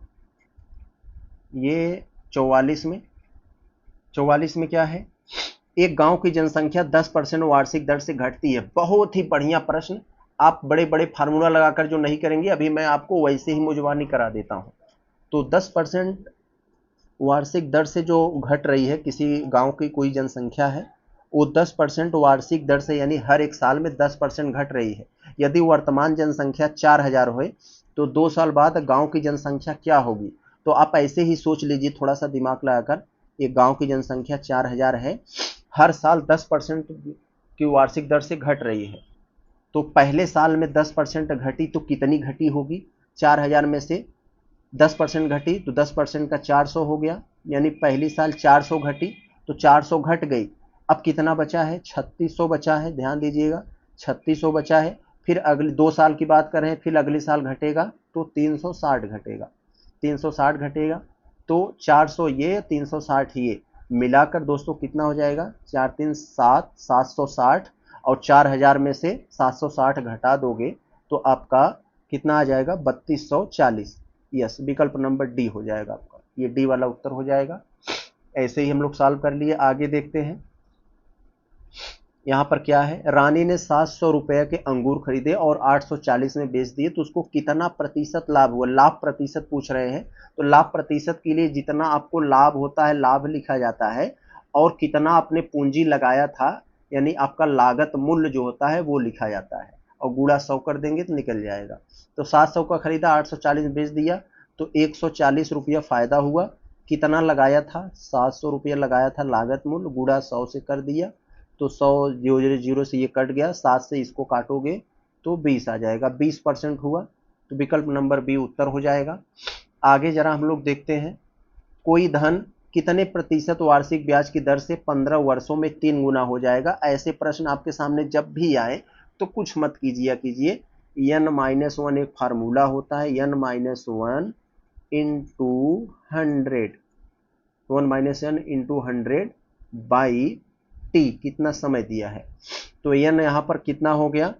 ये 44 में, 44 में क्या है? एक गांव की जनसंख्या 10% वार्षिक दर से घटती है। बहुत ही बढ़िया प्रश्न, आप बड़े बड़े फार्मूला लगाकर जो नहीं करेंगे, अभी मैं आपको वैसे ही मुजवानी करा देता हूं। तो 10% वार्षिक दर से जो घट रही है, किसी गांव की कोई जनसंख्या है, वो 10% वार्षिक दर से यानी हर एक साल में 10% घट रही है। यदि वर्तमान जनसंख्या 4000 हो तो 2 साल बाद गांव की जनसंख्या क्या होगी? तो आप ऐसे ही सोच लीजिए, थोड़ा सा दिमाग लगाकर, ये गांव की जनसंख्या 4000 है, हर साल 10% की वार्षिक दर से घट रही है, तो पहले साल में 10% घटी तो कितनी घटी होगी? 4000 में से 10% घटी तो 10% का 400 हो गया, यानी पहली साल 400 घटी तो 400 घट गई। अब कितना बचा है? 3600 बचा है, ध्यान दीजिएगा, 3600 बचा है। फिर अगले 2 साल की बात करें, फिर अगले साल घटेगा तो 360 घटेगा, 360 घटेगा, तो 400 ये 360 ये मिलाकर दोस्तों कितना हो जाएगा? 4 3 7 760, और 4000 में से 760 घटा दोगे तो आपका कितना आ जाएगा? 3240। यस, विकल्प नंबर डी हो जाएगा आपका, ये डी वाला उत्तर हो जाएगा। ऐसे ही हम लोग सॉल्व कर लिए। आगे देखते हैं, यहाँ पर क्या है, रानी ने 700 रुपए के अंगूर खरीदे और 840 में बेच दिए, तो उसको कितना प्रतिशत लाभ हुआ? लाभ प्रतिशत पूछ रहे हैं, तो लाभ प्रतिशत के लिए जितना आपको लाभ होता है लाभ लिखा जाता है, और कितना आपने पूंजी लगाया था यानी आपका लागत मूल्य जो होता है वो लिखा जाता है, और गुणा 100 कर देंगे तो निकल जाएगा। तो 700 का खरीदा, 840 बेच दिया, तो 140 रुपया फायदा हुआ। कितना लगाया था? 700 रुपया लगाया था लागत मूल्य, गुणा 100 से कर दिया, तो 100 0 से ये कट गया, 7 से इसको काटोगे तो 20 आ जाएगा, 20% हुआ, तो विकल्प नंबर बी उत्तर हो जाएगा। आगे जरा हम लोग देखते हैं, कोई धन कितने प्रतिशत वार्षिक ब्याज की दर से 15 वर्षों में 3 गुना हो जाएगा? ऐसे प्रश्न आपके सामने जब भी आए तो कुछ मत कीजिए, n-1 एक फार्मूला होता है, n-1 into 100, 1 - n into 100 by T, कितना समय दिया है, तो n यहाँ पर कितना हो गया?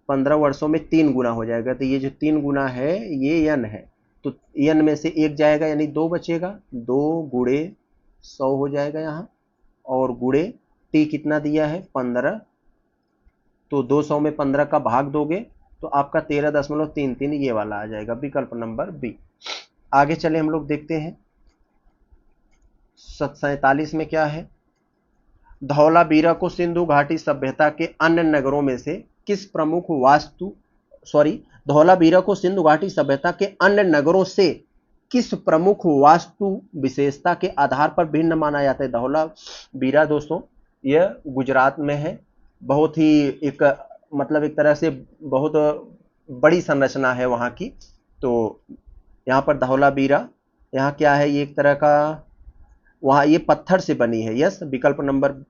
15 वर्षों में 3 गुना हो जाएगा, तो ये जो 3 गुना है ये n है, तो n में से 1 जाएगा यानी 2 बचेगा, 2 गुणे 100 हो जाएगा यहाँ, और गुणे टी कितना दिया है? 15, तो 200 में 15 का भाग दोगे तो आपका 13.33 ये वाला आ जाएगा, विकल्प नंबर बी। आगे चले हम लोग देखते हैं, 47 में क्या है, धौलावीरा को सिंधु घाटी सभ्यता के अन्य नगरों में से किस प्रमुख धौलावीरा को सिंधु घाटी सभ्यता के अन्य नगरों से किस प्रमुख वास्तु विशेषता के आधार पर भिन्न माना जाता है? धौलावीरा दोस्तों यह गुजरात में है, बहुत ही एक मतलब एक तरह से बहुत बड़ी संरचना है वहां की। तो यहाँ पर धौलावीरा, यहाँ क्या है, ये एक तरह का वहां ये पत्थर से बनी है, यस, विकल्प नंबर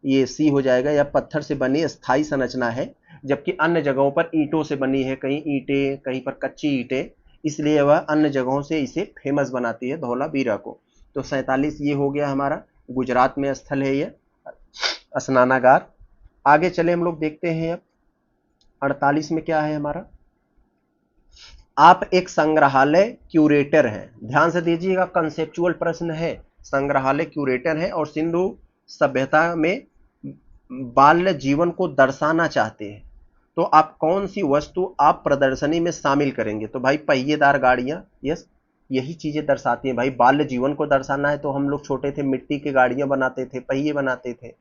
ये सी हो जाएगा, या पत्थर से बनी स्थायी संरचना है, जबकि अन्य जगहों पर ईंटों से बनी है, कहीं ईंटें कहीं पर कच्ची ईंटें, इसलिए वह अन्य जगहों से इसे फेमस बनाती है धौलावीरा को। तो 47 ये हो गया हमारा, गुजरात में स्थल है यह स्नानागार। आगे चले हम लोग देखते हैं, अब 48 में क्या है हमारा, आप एक संग्रहालय क्यूरेटर हैं, ध्यान से दीजिएगा, कंसेप्चुअल प्रश्न है, संग्रहालय क्यूरेटर है और सिंधु सभ्यता में बाल्य जीवन को दर्शाना चाहते हैं, तो आप कौन सी वस्तु आप प्रदर्शनी में शामिल करेंगे? तो भाई पहिएदार गाड़ियां, यस, यही चीजें दर्शाती हैं भाई, बाल्य जीवन को दर्शाना है तो हम लोग छोटे थे मिट्टी की गाड़ियां बनाते थे, पहिए बनाते थे।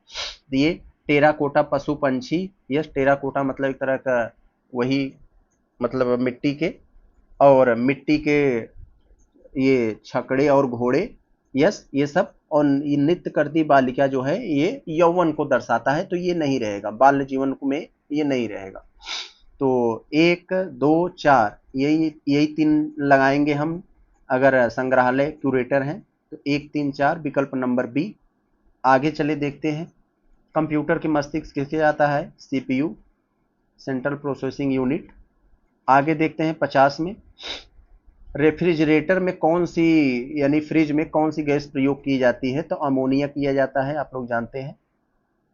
ये टेराकोटा पशु पंछी, यस, टेराकोटा मतलब एक तरह का वही मतलब मिट्टी के, और मिट्टी के ये छकड़े और घोड़े, यस, ये सब, और ये नृत्य करती बालिका जो है ये यौवन को दर्शाता है, तो ये नहीं रहेगा, बाल्य जीवन में ये नहीं रहेगा। तो 1 2 4 यही 3 लगाएंगे हम, अगर संग्रहालय क्यूरेटर हैं तो 1 3 4 विकल्प नंबर बी। आगे चले देखते हैं, कंप्यूटर के मस्तिष्क किसके जाता है? CPU, central processing unit. आगे देखते हैं 50 में, रेफ्रिजरेटर में कौन सी यानी फ्रिज में कौन सी गैस प्रयोग की जाती है? तो अमोनिया किया जाता है, आप लोग जानते हैं।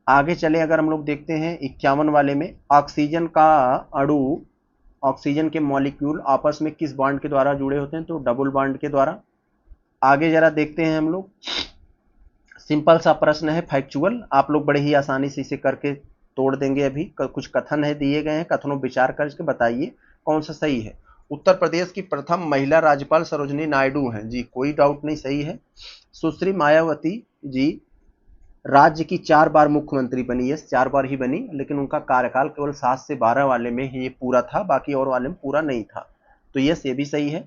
आगे चले अगर हम लोग देखते हैं 51 वाले में, ऑक्सीजन का अणु, ऑक्सीजन के मॉलिक्यूल आपस में किस बॉन्ड के द्वारा जुड़े होते हैं? तो डबल बॉन्ड के द्वारा। आगे जरा देखते हैं हम लोग, सिंपल सा प्रश्न है, फैक्चुअल, आप लोग बड़े ही आसानी से इसे करके तोड़ देंगे। अभी कुछ कथन है दिए गए हैं, कथनों विचार करके बताइए कौन सा सही है। उत्तर प्रदेश की प्रथम महिला राज्यपाल सरोजिनी नायडू हैं जी, कोई डाउट नहीं, सही है। सुश्री मायावती जी राज्य की 4 बार मुख्यमंत्री बनी, यस 4 बार ही बनी, लेकिन उनका कार्यकाल केवल 7 से 12 वाले में ही ये पूरा था, बाकी और वाले में पूरा नहीं था, तो यस ये भी सही है।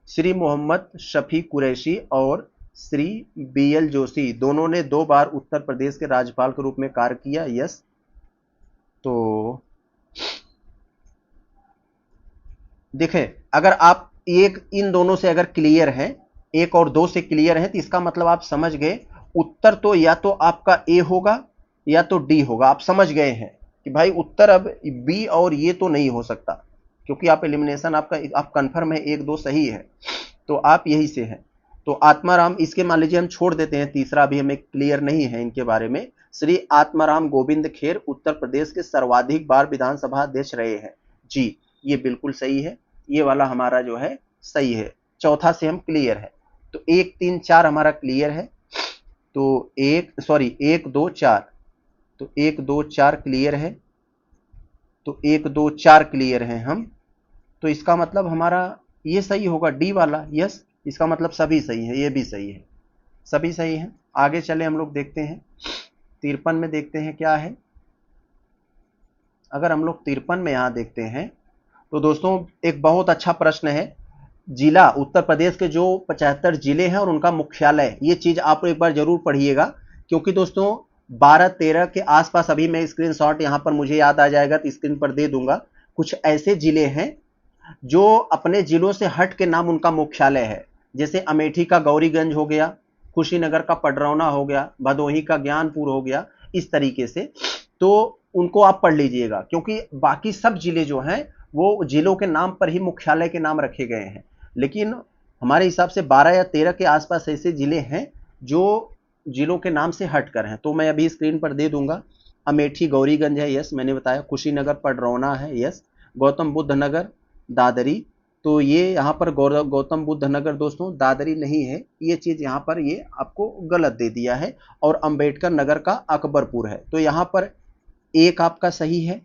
श्री मोहम्मद शफी कुरैशी और श्री BL जोशी दोनों ने 2 बार उत्तर प्रदेश के राज्यपाल के रूप में कार्य किया, यस। तो देखें, अगर आप एक इन दोनों से अगर क्लियर है, 1 और 2 से क्लियर है, तो इसका मतलब आप समझ गए उत्तर तो या तो आपका ए होगा या तो डी होगा। आप समझ गए हैं कि भाई उत्तर अब बी और ये तो नहीं हो सकता, क्योंकि आप एलिमिनेशन आपका आप कंफर्म है 1 2 सही है, तो आप यही से हैं। तो आत्माराम, इसके मान लीजिए हम छोड़ देते हैं, तीसरा भी हमें क्लियर नहीं है इनके बारे में। श्री आत्माराम गोविंद खेर उत्तर प्रदेश के सर्वाधिक बार विधानसभा अध्यक्ष रहे हैं जी, ये बिल्कुल सही है, ये वाला हमारा जो है सही है। चौथा से हम क्लियर है, तो 1 3 4 हमारा क्लियर है। तो 1 2 4, तो 1 2 4 क्लियर है, तो 1 2 4 क्लियर है हम, तो इसका मतलब हमारा ये सही होगा डी वाला, यस। इसका मतलब सभी सही है, ये भी सही है, सभी सही है। आगे चले हम लोग देखते हैं 53 में, देखते हैं क्या है। अगर हम लोग 53 में यहां देखते हैं तो दोस्तों एक बहुत अच्छा प्रश्न है। जिला, उत्तर प्रदेश के जो 75 जिले हैं और उनका मुख्यालय, ये चीज आप एक बार जरूर पढ़िएगा, क्योंकि दोस्तों 12-13 के आसपास, अभी मैं स्क्रीनशॉट यहां पर मुझे याद आ जाएगा तो स्क्रीन पर दे दूंगा, कुछ ऐसे जिले हैं जो अपने जिलों से हट के नाम उनका मुख्यालय है। जैसे अमेठी का गौरीगंज हो गया, कुशीनगर का पडरौना हो गया, भदोही का ज्ञानपुर हो गया, इस तरीके से। तो उनको आप पढ़ लीजिएगा, क्योंकि बाकी सब जिले जो हैं वो जिलों के नाम पर ही मुख्यालय के नाम रखे गए हैं, लेकिन हमारे हिसाब से 12 या 13 के आसपास ऐसे जिले हैं जो जिलों के नाम से हटकर हैं। तो मैं अभी स्क्रीन पर दे दूंगा। अमेठी गौरीगंज है, यस मैंने बताया। कुशीनगर पडरौना है, यस। गौतम बुद्ध नगर दादरी, तो ये यहाँ पर गौतम बुद्ध नगर दोस्तों दादरी नहीं है, ये चीज यहाँ पर ये आपको गलत दे दिया है। और अंबेडकर नगर का अकबरपुर है। तो यहाँ पर 1 आपका सही है,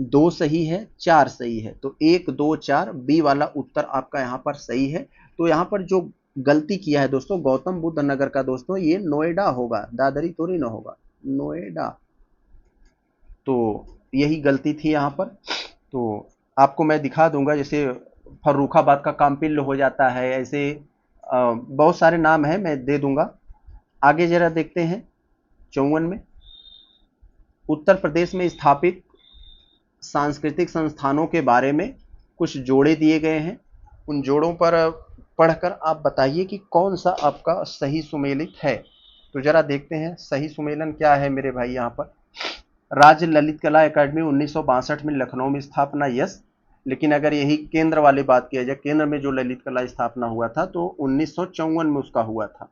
2 सही है, 4 सही है, तो 1 2 4 बी वाला उत्तर आपका यहाँ पर सही है। तो यहाँ पर जो गलती किया है दोस्तों गौतम बुद्ध नगर का, दोस्तों ये नोएडा होगा, दादरी थोड़ी ना होगा, नोएडा। तो यही गलती थी यहाँ पर। तो आपको मैं दिखा दूंगा, जैसे फर्रुखाबाद का काम्पिल्य हो जाता है, ऐसे बहुत सारे नाम हैं, मैं दे दूंगा। आगे जरा देखते हैं 54 में, उत्तर प्रदेश में स्थापित सांस्कृतिक संस्थानों के बारे में कुछ जोड़े दिए गए हैं। उन जोड़ों पर पढ़कर आप बताइए कि कौन सा आपका सही सुमेलित है। तो जरा देखते हैं सही सुमेलन क्या है मेरे भाई। यहाँ पर राज्य ललित कला एकेडमी 1962 में लखनऊ में स्थापना, यस। लेकिन अगर यही केंद्र वाली बात किया जाए, केंद्र में जो ललित कला स्थापना हुआ था तो 1954 में उसका हुआ था।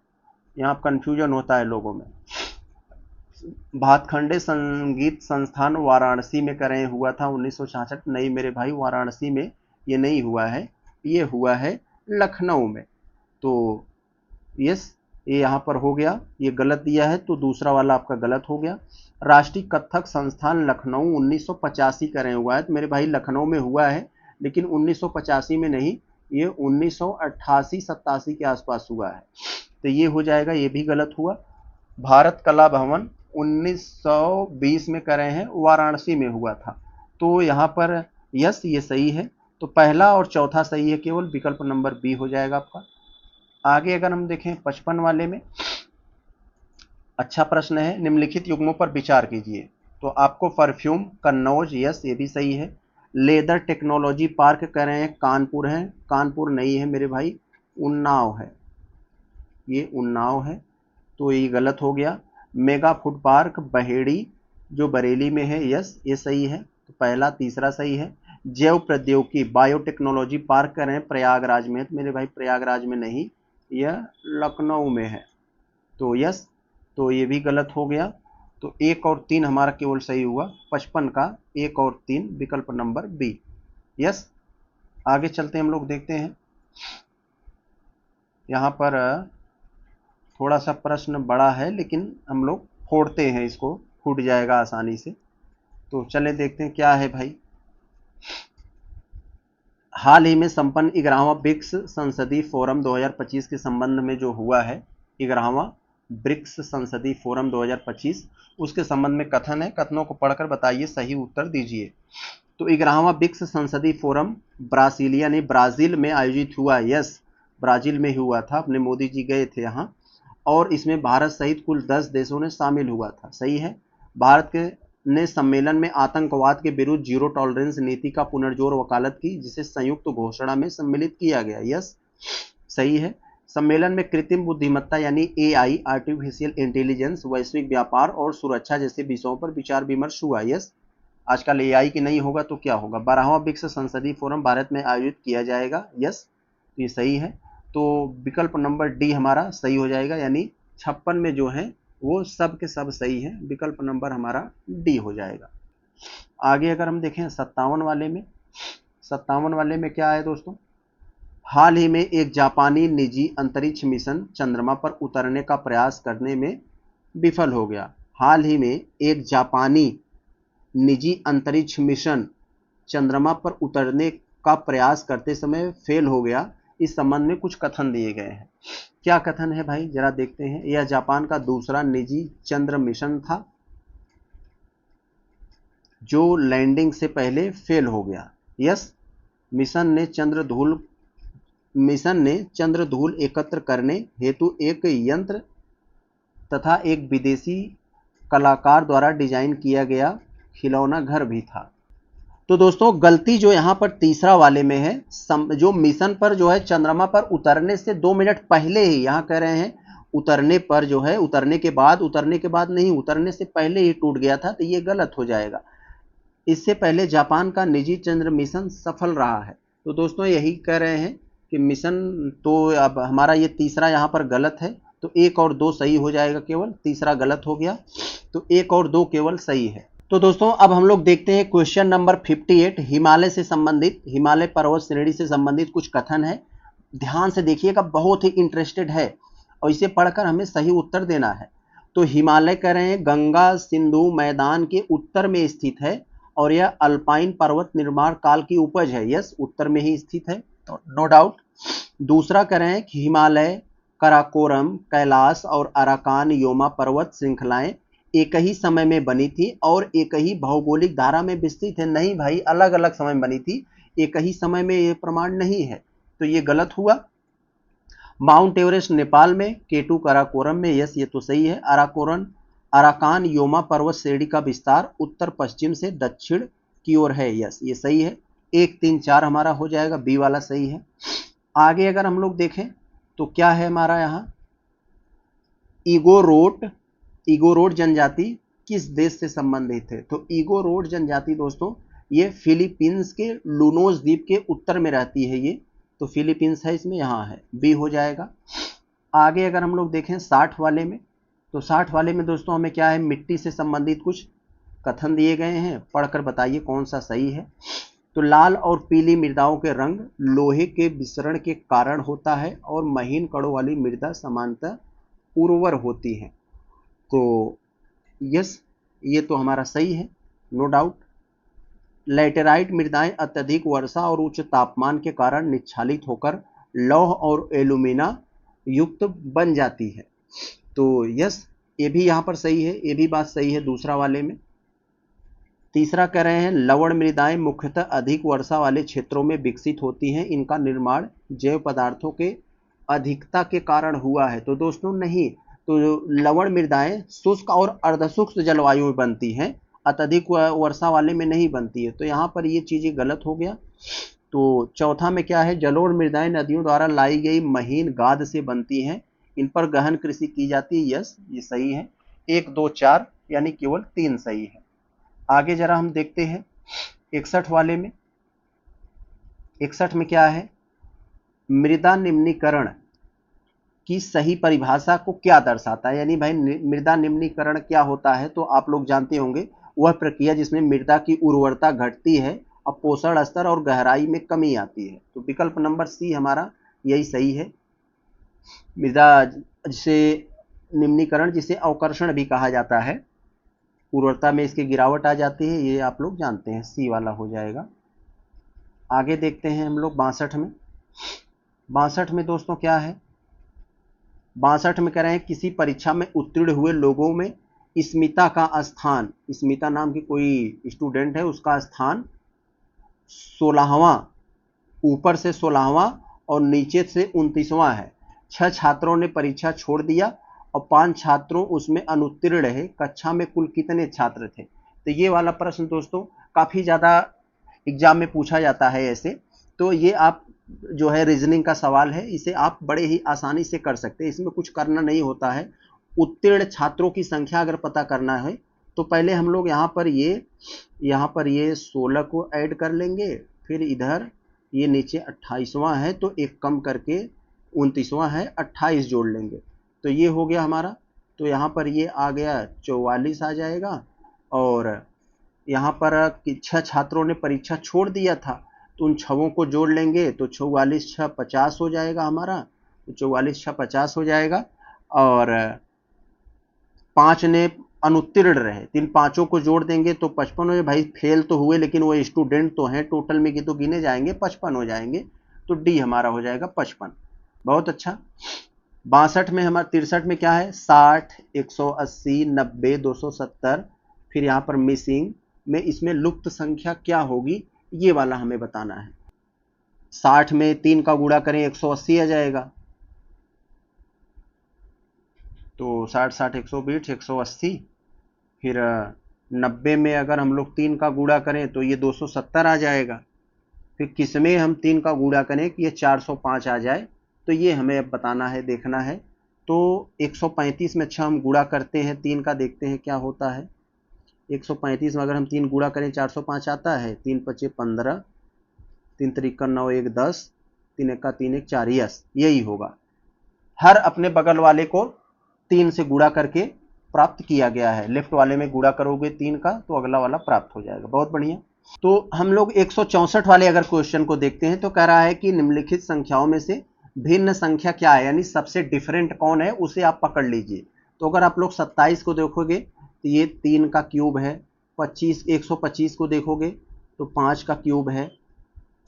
यहाँ कंफ्यूजन होता है लोगों में। भातखंडे संगीत संस्थान वाराणसी में करें हुआ था 1966, नहीं मेरे भाई वाराणसी में ये नहीं हुआ है, ये हुआ है लखनऊ में। तो यस ये यहाँ पर हो गया, ये गलत दिया है तो दूसरा वाला आपका गलत हो गया। राष्ट्रीय कथक संस्थान लखनऊ 1985 करें हुआ है, तो मेरे भाई लखनऊ में हुआ है लेकिन 1985 में नहीं, ये 1988-87 के आसपास हुआ है, तो ये हो जाएगा, ये भी गलत हुआ। भारत कला भवन 1920 में करे हैं, वाराणसी में हुआ था, तो यहाँ पर यस ये सही है। तो पहला और चौथा सही है, केवल विकल्प नंबर बी हो जाएगा आपका। आगे अगर हम देखें 55 वाले में, अच्छा प्रश्न है, निम्नलिखित युग्मों पर विचार कीजिए। तो आपको परफ्यूम कन्नौज, यस ये भी सही है। लेदर टेक्नोलॉजी पार्क कह रहे हैं कानपुर है, कानपुर नहीं है मेरे भाई, उन्नाव है, ये उन्नाव है, तो ये गलत हो गया। मेगा फूड पार्क बहेड़ी जो बरेली में है, यस ये सही है, तो पहला तीसरा सही है। जैव प्रौद्योगिकी बायोटेक्नोलॉजी पार्क कर रहे हैं प्रयागराज में, तो मेरे भाई प्रयागराज में नहीं, यह लखनऊ में है, तो यस, तो ये भी गलत हो गया। तो 1 और 3 हमारा केवल सही हुआ, 55 का 1 और 3 विकल्प नंबर बी, यस। आगे चलते हम लोग देखते हैं, यहाँ पर थोड़ा सा प्रश्न बड़ा है लेकिन हम लोग फोड़ते हैं इसको, फूट जाएगा आसानी से। तो चले देखते हैं क्या है भाई। हाल ही में संपन्न 11वां ब्रिक्स संसदीय फोरम 2025 के संबंध में जो हुआ है, 11वां ब्रिक्स संसदीय फोरम 2025, उसके संबंध में कथन है। कथनों को पढ़कर बताइए, सही उत्तर दीजिए। तो 11वां ब्रिक्स संसदीय फोरम ब्रासीलिया ने ब्राजील में आयोजित हुआ। यस, ब्राजील में हुआ था, अपने मोदी जी गए थे यहाँ, और इसमें भारत सहित कुल 10 देशों ने शामिल हुआ था। सही है। भारत के ने सम्मेलन में आतंकवाद के विरुद्ध जीरो टॉलरेंस नीति का पुनर्जोर वकालत की, जिसे संयुक्त घोषणा में सम्मिलित किया गया। यस, सही है। सम्मेलन में कृत्रिम बुद्धिमत्ता यानी एआई, आर्टिफिशियल इंटेलिजेंस, वैश्विक व्यापार और सुरक्षा जैसे विषयों पर विचार विमर्श हुआ। यस, आजकल एआई की नहीं होगा तो क्या होगा। 12वां ब्रिक्स संसदीय फोरम भारत में आयोजित किया जाएगा। यस, तो ये सही है। तो विकल्प नंबर डी हमारा सही हो जाएगा, यानी 56 में जो है वो सब के सब सही है। विकल्प नंबर हमारा डी हो जाएगा। आगे अगर हम देखें 57 वाले में, 57 वाले में क्या है दोस्तों, हाल ही में एक जापानी निजी अंतरिक्ष मिशन चंद्रमा पर उतरने का प्रयास करने में विफल हो गया। हाल ही में एक जापानी निजी अंतरिक्ष मिशन चंद्रमा पर उतरने का प्रयास करते समय फेल हो गया। इस संबंध में कुछ कथन दिए गए हैं। क्या कथन है भाई, जरा देखते हैं। यह जापान का दूसरा निजी चंद्र मिशन था जो लैंडिंग से पहले फेल हो गया। यस, मिशन ने चंद्र धूल एकत्र करने हेतु एक यंत्र तथा एक विदेशी कलाकार द्वारा डिजाइन किया गया खिलौना घर भी था। तो दोस्तों गलती जो यहाँ पर तीसरा वाले में है, जो मिशन पर जो है चंद्रमा पर उतरने से 2 मिनट पहले ही, यहाँ कह रहे हैं उतरने पर जो है, उतरने के बाद नहीं, उतरने से पहले ही टूट गया था, तो ये गलत हो जाएगा। इससे पहले जापान का निजी चंद्र मिशन सफल रहा है। तो दोस्तों यही कह रहे हैं कि मिशन, तो अब हमारा ये तीसरा यहाँ पर गलत है, तो 1 और 2 सही हो जाएगा, केवल तीसरा गलत हो गया, तो 1 और 2 केवल सही है। तो दोस्तों अब हम लोग देखते हैं क्वेश्चन नंबर 58, हिमालय से संबंधित, हिमालय पर्वत श्रेणी से संबंधित कुछ कथन है। ध्यान से देखिएगा, बहुत ही इंटरेस्टेड है और इसे पढ़कर हमें सही उत्तर देना है। तो हिमालय कह रहे हैं गंगा सिंधु मैदान के उत्तर में स्थित है और यह अल्पाइन पर्वत निर्माण काल की उपज है। यस, उत्तर में ही स्थित है, तो नो डाउट। दूसरा कह रहे हैं कि हिमालय, कराकोरम, कैलाश और अराकान योमा पर्वत श्रृंखलाएं एक ही समय में बनी थी और एक ही भौगोलिक धारा में विस्तृत है। नहीं भाई, अलग अलग समय में बनी थी, एक ही समय में यह प्रमाण नहीं है, तो ये गलत हुआ। माउंट एवरेस्ट नेपाल में, केटू कराकोरम में। यस, ये तो सही है। अराकान योमा पर्वत श्रेणी का विस्तार उत्तर पश्चिम से दक्षिण की ओर है। यस, ये सही है। 1, 3, 4 हमारा हो जाएगा, बी वाला सही है। आगे अगर हम लोग देखें तो क्या है हमारा यहाँ, इगोरोड जनजाति किस देश से संबंधित है। तो इगोरोड जनजाति दोस्तों ये फिलीपींस के लूनोस द्वीप के उत्तर में रहती है। ये तो फिलीपींस है, इसमें यहाँ है, बी हो जाएगा। आगे अगर हम लोग देखें 60 वाले में, तो 60 वाले में दोस्तों हमें क्या है, मिट्टी से संबंधित कुछ कथन दिए गए हैं, पढ़कर बताइए कौन सा सही है। तो लाल और पीली मृदाओं के रंग लोहे के विसरण के कारण होता है और महीन कणों वाली मृदा सामान्यतः उर्वर होती है। तो यस, ये तो हमारा सही है, नो डाउट। लैटेराइट मृदाएं अत्यधिक वर्षा और उच्च तापमान के कारण निच्छालित होकर लौह और एल्यूमिना युक्त बन जाती है। तो यस, ये भी यहाँ पर सही है, ये भी बात सही है दूसरा वाले में। तीसरा कह रहे हैं लवण मृदाएं मुख्यतः अधिक वर्षा वाले क्षेत्रों में विकसित होती हैं, इनका निर्माण जैव पदार्थों के अधिकता के कारण हुआ है। तो दोस्तों नहीं, तो लवण मृदाएं शुष्क और अर्धशुष्क जलवायु में बनती हैं, अत्यधिक वर्षा वाले में नहीं बनती है, तो यहाँ पर ये चीजें गलत हो गया। तो चौथा में क्या है, जलोढ़ मृदाएं नदियों द्वारा लाई गई महीन गाद से बनती हैं, इन पर गहन कृषि की जाती है। यस, ये सही है। 1, 2, 4 यानी केवल 3 सही है। आगे जरा हम देखते हैं 61 वाले में। 61 में क्या है, मृदा निम्नीकरण की सही परिभाषा को क्या दर्शाता है। यानी भाई मृदा निम्नीकरण क्या होता है, तो आप लोग जानते होंगे, वह प्रक्रिया जिसमें मृदा की उर्वरता घटती है और पोषण स्तर और गहराई में कमी आती है। तो विकल्प नंबर सी हमारा यही सही है। मृदा जिसे निम्नीकरण, जिसे अवकर्षण भी कहा जाता है, उर्वरता में इसकी गिरावट आ जाती है, ये आप लोग जानते हैं, सी वाला हो जाएगा। आगे देखते हैं हम लोग 62 में। 62 में दोस्तों क्या है, 62 में कह रहे हैं किसी परीक्षा में उत्तीर्ण हुए लोगों में स्मिता का स्थान, स्मिता नाम की कोई स्टूडेंट है, उसका स्थान 16वां, ऊपर से 16वां और नीचे से 29वां है। 6 छात्रों ने परीक्षा छोड़ दिया और 5 छात्रों उसमें अनुत्तीर्ण रहे। कक्षा में कुल कितने छात्र थे? तो ये वाला प्रश्न दोस्तों काफी ज्यादा एग्जाम में पूछा जाता है ऐसे। तो ये आप जो है रीजनिंग का सवाल है, इसे आप बड़े ही आसानी से कर सकते हैं, इसमें कुछ करना नहीं होता है। उत्तीर्ण छात्रों की संख्या अगर पता करना है तो पहले हम लोग यहाँ पर ये 16 को ऐड कर लेंगे, फिर इधर ये नीचे 28वां है तो एक कम करके 29वां है, 28 जोड़ लेंगे तो ये हो गया हमारा। तो यहाँ पर ये आ गया 44 आ जाएगा। और यहाँ पर 6 छात्रों ने परीक्षा छोड़ दिया था तो उन 6 को जोड़ लेंगे तो 44 6 50 हो जाएगा हमारा, तो 44 6 50 हो जाएगा। और 5 ने अनुत्तीर्ण रहे तो इन 5 को जोड़ देंगे तो 55 हो। भाई फेल तो हुए लेकिन वो स्टूडेंट तो हैं, टोटल में की तो गिने जाएंगे, 55 हो जाएंगे। तो डी हमारा हो जाएगा 55। बहुत अच्छा। 62 में हमारा 63 में क्या है, 60 180 90 270, फिर यहाँ पर मिसिंग में इसमें लुप्त संख्या क्या होगी ये वाला हमें बताना है। 60 में 3 का गुणा करें 180 आ जाएगा, तो 60 60 120 180। फिर 90 में अगर हम लोग 3 का गुणा करें तो ये 270 आ जाएगा। फिर किसमें हम 3 का गुणा करें कि ये 405 आ जाए, तो ये हमें अब बताना है, देखना है। तो 135 में अच्छा हम गुणा करते हैं 3 का, देखते हैं क्या होता है। 135 में अगर हम 3 गुणा करें 405 आता है, 3 पचे 15, 3 त्रिका 9 1 10, 3 1 3 1 4, यस यही होगा। हर अपने बगल वाले को 3 से गुणा करके प्राप्त किया गया है। लेफ्ट वाले में गुणा करोगे 3 का तो अगला वाला प्राप्त हो जाएगा। बहुत बढ़िया। तो हम लोग 164 वाले अगर क्वेश्चन को देखते हैं तो कह रहा है कि निम्नलिखित संख्याओं में से भिन्न संख्या क्या है, यानी सबसे डिफरेंट कौन है उसे आप पकड़ लीजिए। तो अगर आप लोग 27 को देखोगे तो ये 3 का क्यूब है, 125 को देखोगे तो 5 का क्यूब है,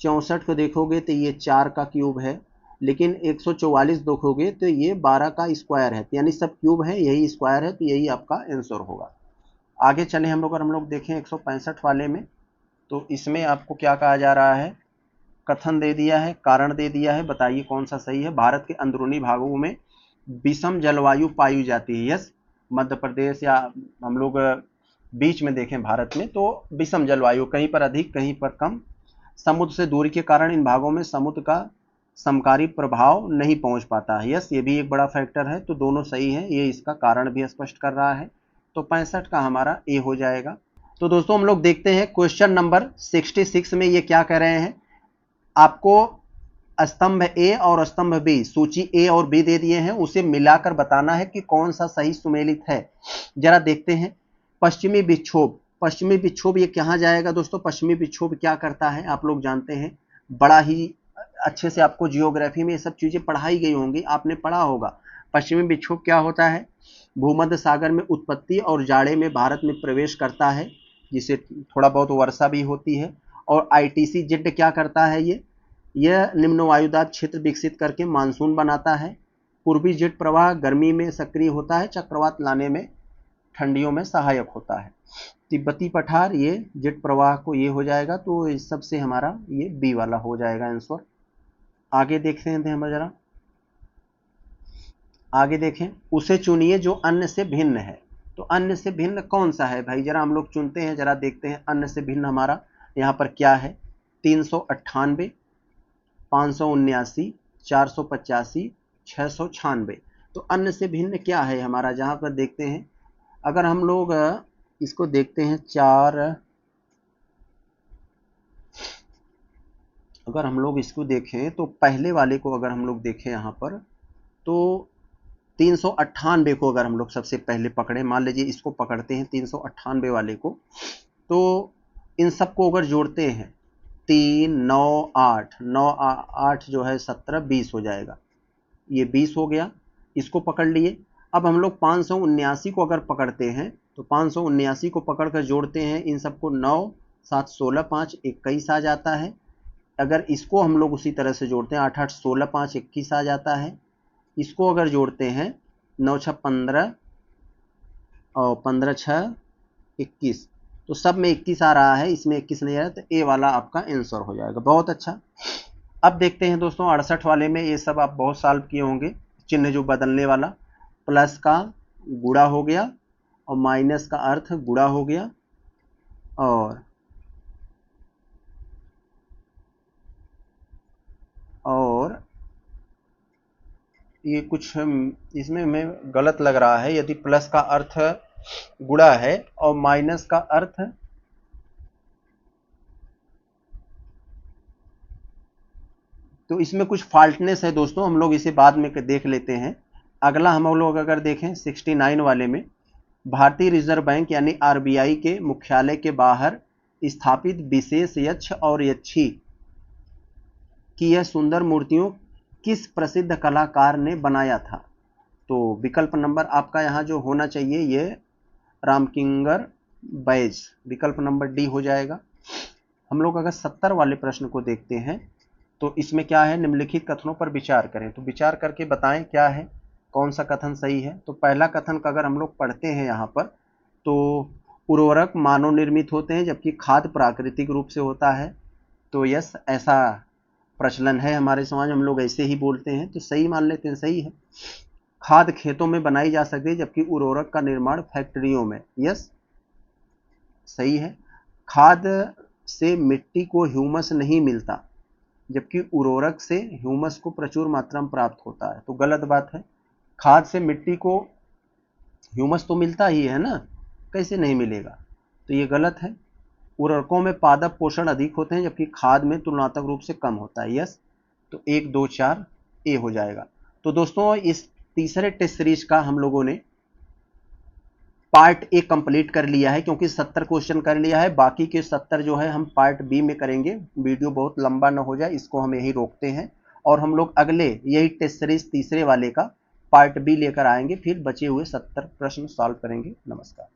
64 को देखोगे तो ये 4 का क्यूब है, लेकिन 144 देखोगे तो ये 12 का स्क्वायर है, यानी सब क्यूब है, यही स्क्वायर है, तो यही आपका आंसर होगा। आगे चले हम लोग देखें 165 वाले में, तो इसमें आपको क्या कहा जा रहा है, कथन दे दिया है, कारण दे दिया है, बताइए कौन सा सही है। भारत के अंदरूनी भागों में विषम जलवायु पाई जाती है। यस, मध्य प्रदेश या हम लोग बीच में देखें भारत में तो विषम जलवायु, कहीं पर अधिक कहीं पर कम। समुद्र से दूरी के कारण इन भागों में समुद्र का समकारी प्रभाव नहीं पहुंच पाता है। यस, ये भी एक बड़ा फैक्टर है, तो दोनों सही है, ये इसका कारण भी स्पष्ट कर रहा है। तो 65 का हमारा ए हो जाएगा। तो दोस्तों हम लोग देखते हैं क्वेश्चन नंबर 66 में ये क्या कह रहे हैं। आपको स्तंभ ए और स्तंभ बी, सूची ए और बी दे दिए हैं, उसे मिलाकर बताना है कि कौन सा सही सुमेलित है। जरा देखते हैं। पश्चिमी विक्षोभ, पश्चिमी विक्षोभ ये कहाँ जाएगा दोस्तों। पश्चिमी विक्षोभ क्या करता है आप लोग जानते हैं, बड़ा ही अच्छे से आपको जियोग्राफी में ये सब चीजें पढ़ाई गई होंगी, आपने पढ़ा होगा। पश्चिमी विक्षोभ क्या होता है, भूमध्य सागर में उत्पत्ति और जाड़े में भारत में प्रवेश करता है, जिससे थोड़ा बहुत वर्षा भी होती है। और आईटीसी जेड क्या करता है, यह निम्न वायुदाब क्षेत्र विकसित करके मानसून बनाता है। पूर्वी जेट प्रवाह गर्मी में सक्रिय होता है, चक्रवात लाने में ठंडियों में सहायक होता है। तिब्बती पठार ये जेट प्रवाह को ये हो जाएगा, तो इस सबसे हमारा ये बी वाला हो जाएगा आंसर। आगे देखते हैं हम जरा, आगे देखें। उसे चुनिए जो अन्य से भिन्न है। तो अन्य से भिन्न कौन सा है भाई, जरा हम लोग चुनते हैं, जरा देखते हैं अन्य से भिन्न हमारा यहाँ पर क्या है। 398, 579, 485, 696। तो अन्य से भिन्न क्या है हमारा, जहां पर देखते हैं अगर हम लोग इसको देखते हैं अगर हम लोग इसको देखें तो पहले वाले को अगर हम लोग देखें यहाँ पर तो 398 को अगर हम लोग सबसे पहले पकड़े, मान लीजिए इसको पकड़ते हैं 398 वाले को, तो इन सबको अगर जोड़ते हैं 3 9 8 9 8 जो है 17 20 हो जाएगा, ये 20 हो गया, इसको पकड़ लिए। अब हम लोग 579 को अगर पकड़ते हैं तो 579 को पकड़ कर जोड़ते हैं इन सबको, 9 7 16 5 21 आ जाता है। अगर इसको हम लोग उसी तरह से जोड़ते हैं, 8 8 16 5 21 आ जाता है। इसको अगर जोड़ते हैं 9 6 15 और 15 6 21, तो सब में 21 आ रहा है, इसमें 21 नहीं आ रहा, तो ए वाला आपका आंसर हो जाएगा। बहुत अच्छा। अब देखते हैं दोस्तों 68 वाले में, ये सब आप बहुत सॉल्व किए होंगे। चिन्ह जो बदलने वाला, प्लस का गुणा हो गया और माइनस का अर्थ गुणा हो गया, और ये कुछ इसमें मैं गलत लग रहा है। यदि प्लस का अर्थ गुणा है और माइनस का अर्थ तो इसमें कुछ फॉल्टनेस है दोस्तों, हम लोग इसे बाद में देख लेते हैं। अगला हम लोग अगर देखें 69 वाले में, भारतीय रिजर्व बैंक यानी आरबीआई के मुख्यालय के बाहर स्थापित विशेष यक्ष और यक्षी की यह सुंदर मूर्तियों किस प्रसिद्ध कलाकार ने बनाया था? तो विकल्प नंबर आपका यहाँ जो होना चाहिए ये रामकिंकर बैज, विकल्प नंबर डी हो जाएगा। हम लोग अगर 70 वाले प्रश्न को देखते हैं तो इसमें क्या है, निम्नलिखित कथनों पर विचार करें। तो विचार करके बताएं क्या है, कौन सा कथन सही है। तो पहला कथन का अगर हम लोग पढ़ते हैं यहाँ पर, तो उर्वरक मानव निर्मित होते हैं जबकि खाद प्राकृतिक रूप से होता है। तो यस, ऐसा प्रचलन है हमारे समाज में, हम लोग ऐसे ही बोलते हैं, तो सही मान लेते हैं, सही है। खाद खेतों में बनाई जा सकती है जबकि उर्वरक का निर्माण फैक्ट्रियों में, यस सही है। खाद से मिट्टी को ह्यूमस नहीं मिलता जबकि उर्वरक से ह्यूमस को प्रचुर मात्रा में प्राप्त होता है, तो गलत बात है। खाद से मिट्टी को ह्यूमस तो मिलता ही है ना, कैसे नहीं मिलेगा, तो ये गलत है। उर्वरकों में पादप पोषण अधिक होते हैं जबकि खाद में तुलनात्मक रूप से कम होता है, यस, तो 1 2 4 ए हो जाएगा। तो दोस्तों इस तीसरे टेस्ट सीरीज का हम लोगों ने पार्ट ए कंप्लीट कर लिया है, क्योंकि 70 क्वेश्चन कर लिया है, बाकी के 70 जो है हम पार्ट बी में करेंगे। वीडियो बहुत लंबा ना हो जाए, इसको हम यही रोकते हैं और हम लोग अगले यही टेस्ट सीरीज तीसरे वाले का पार्ट बी लेकर आएंगे, फिर बचे हुए 70 प्रश्न सॉल्व करेंगे। नमस्कार।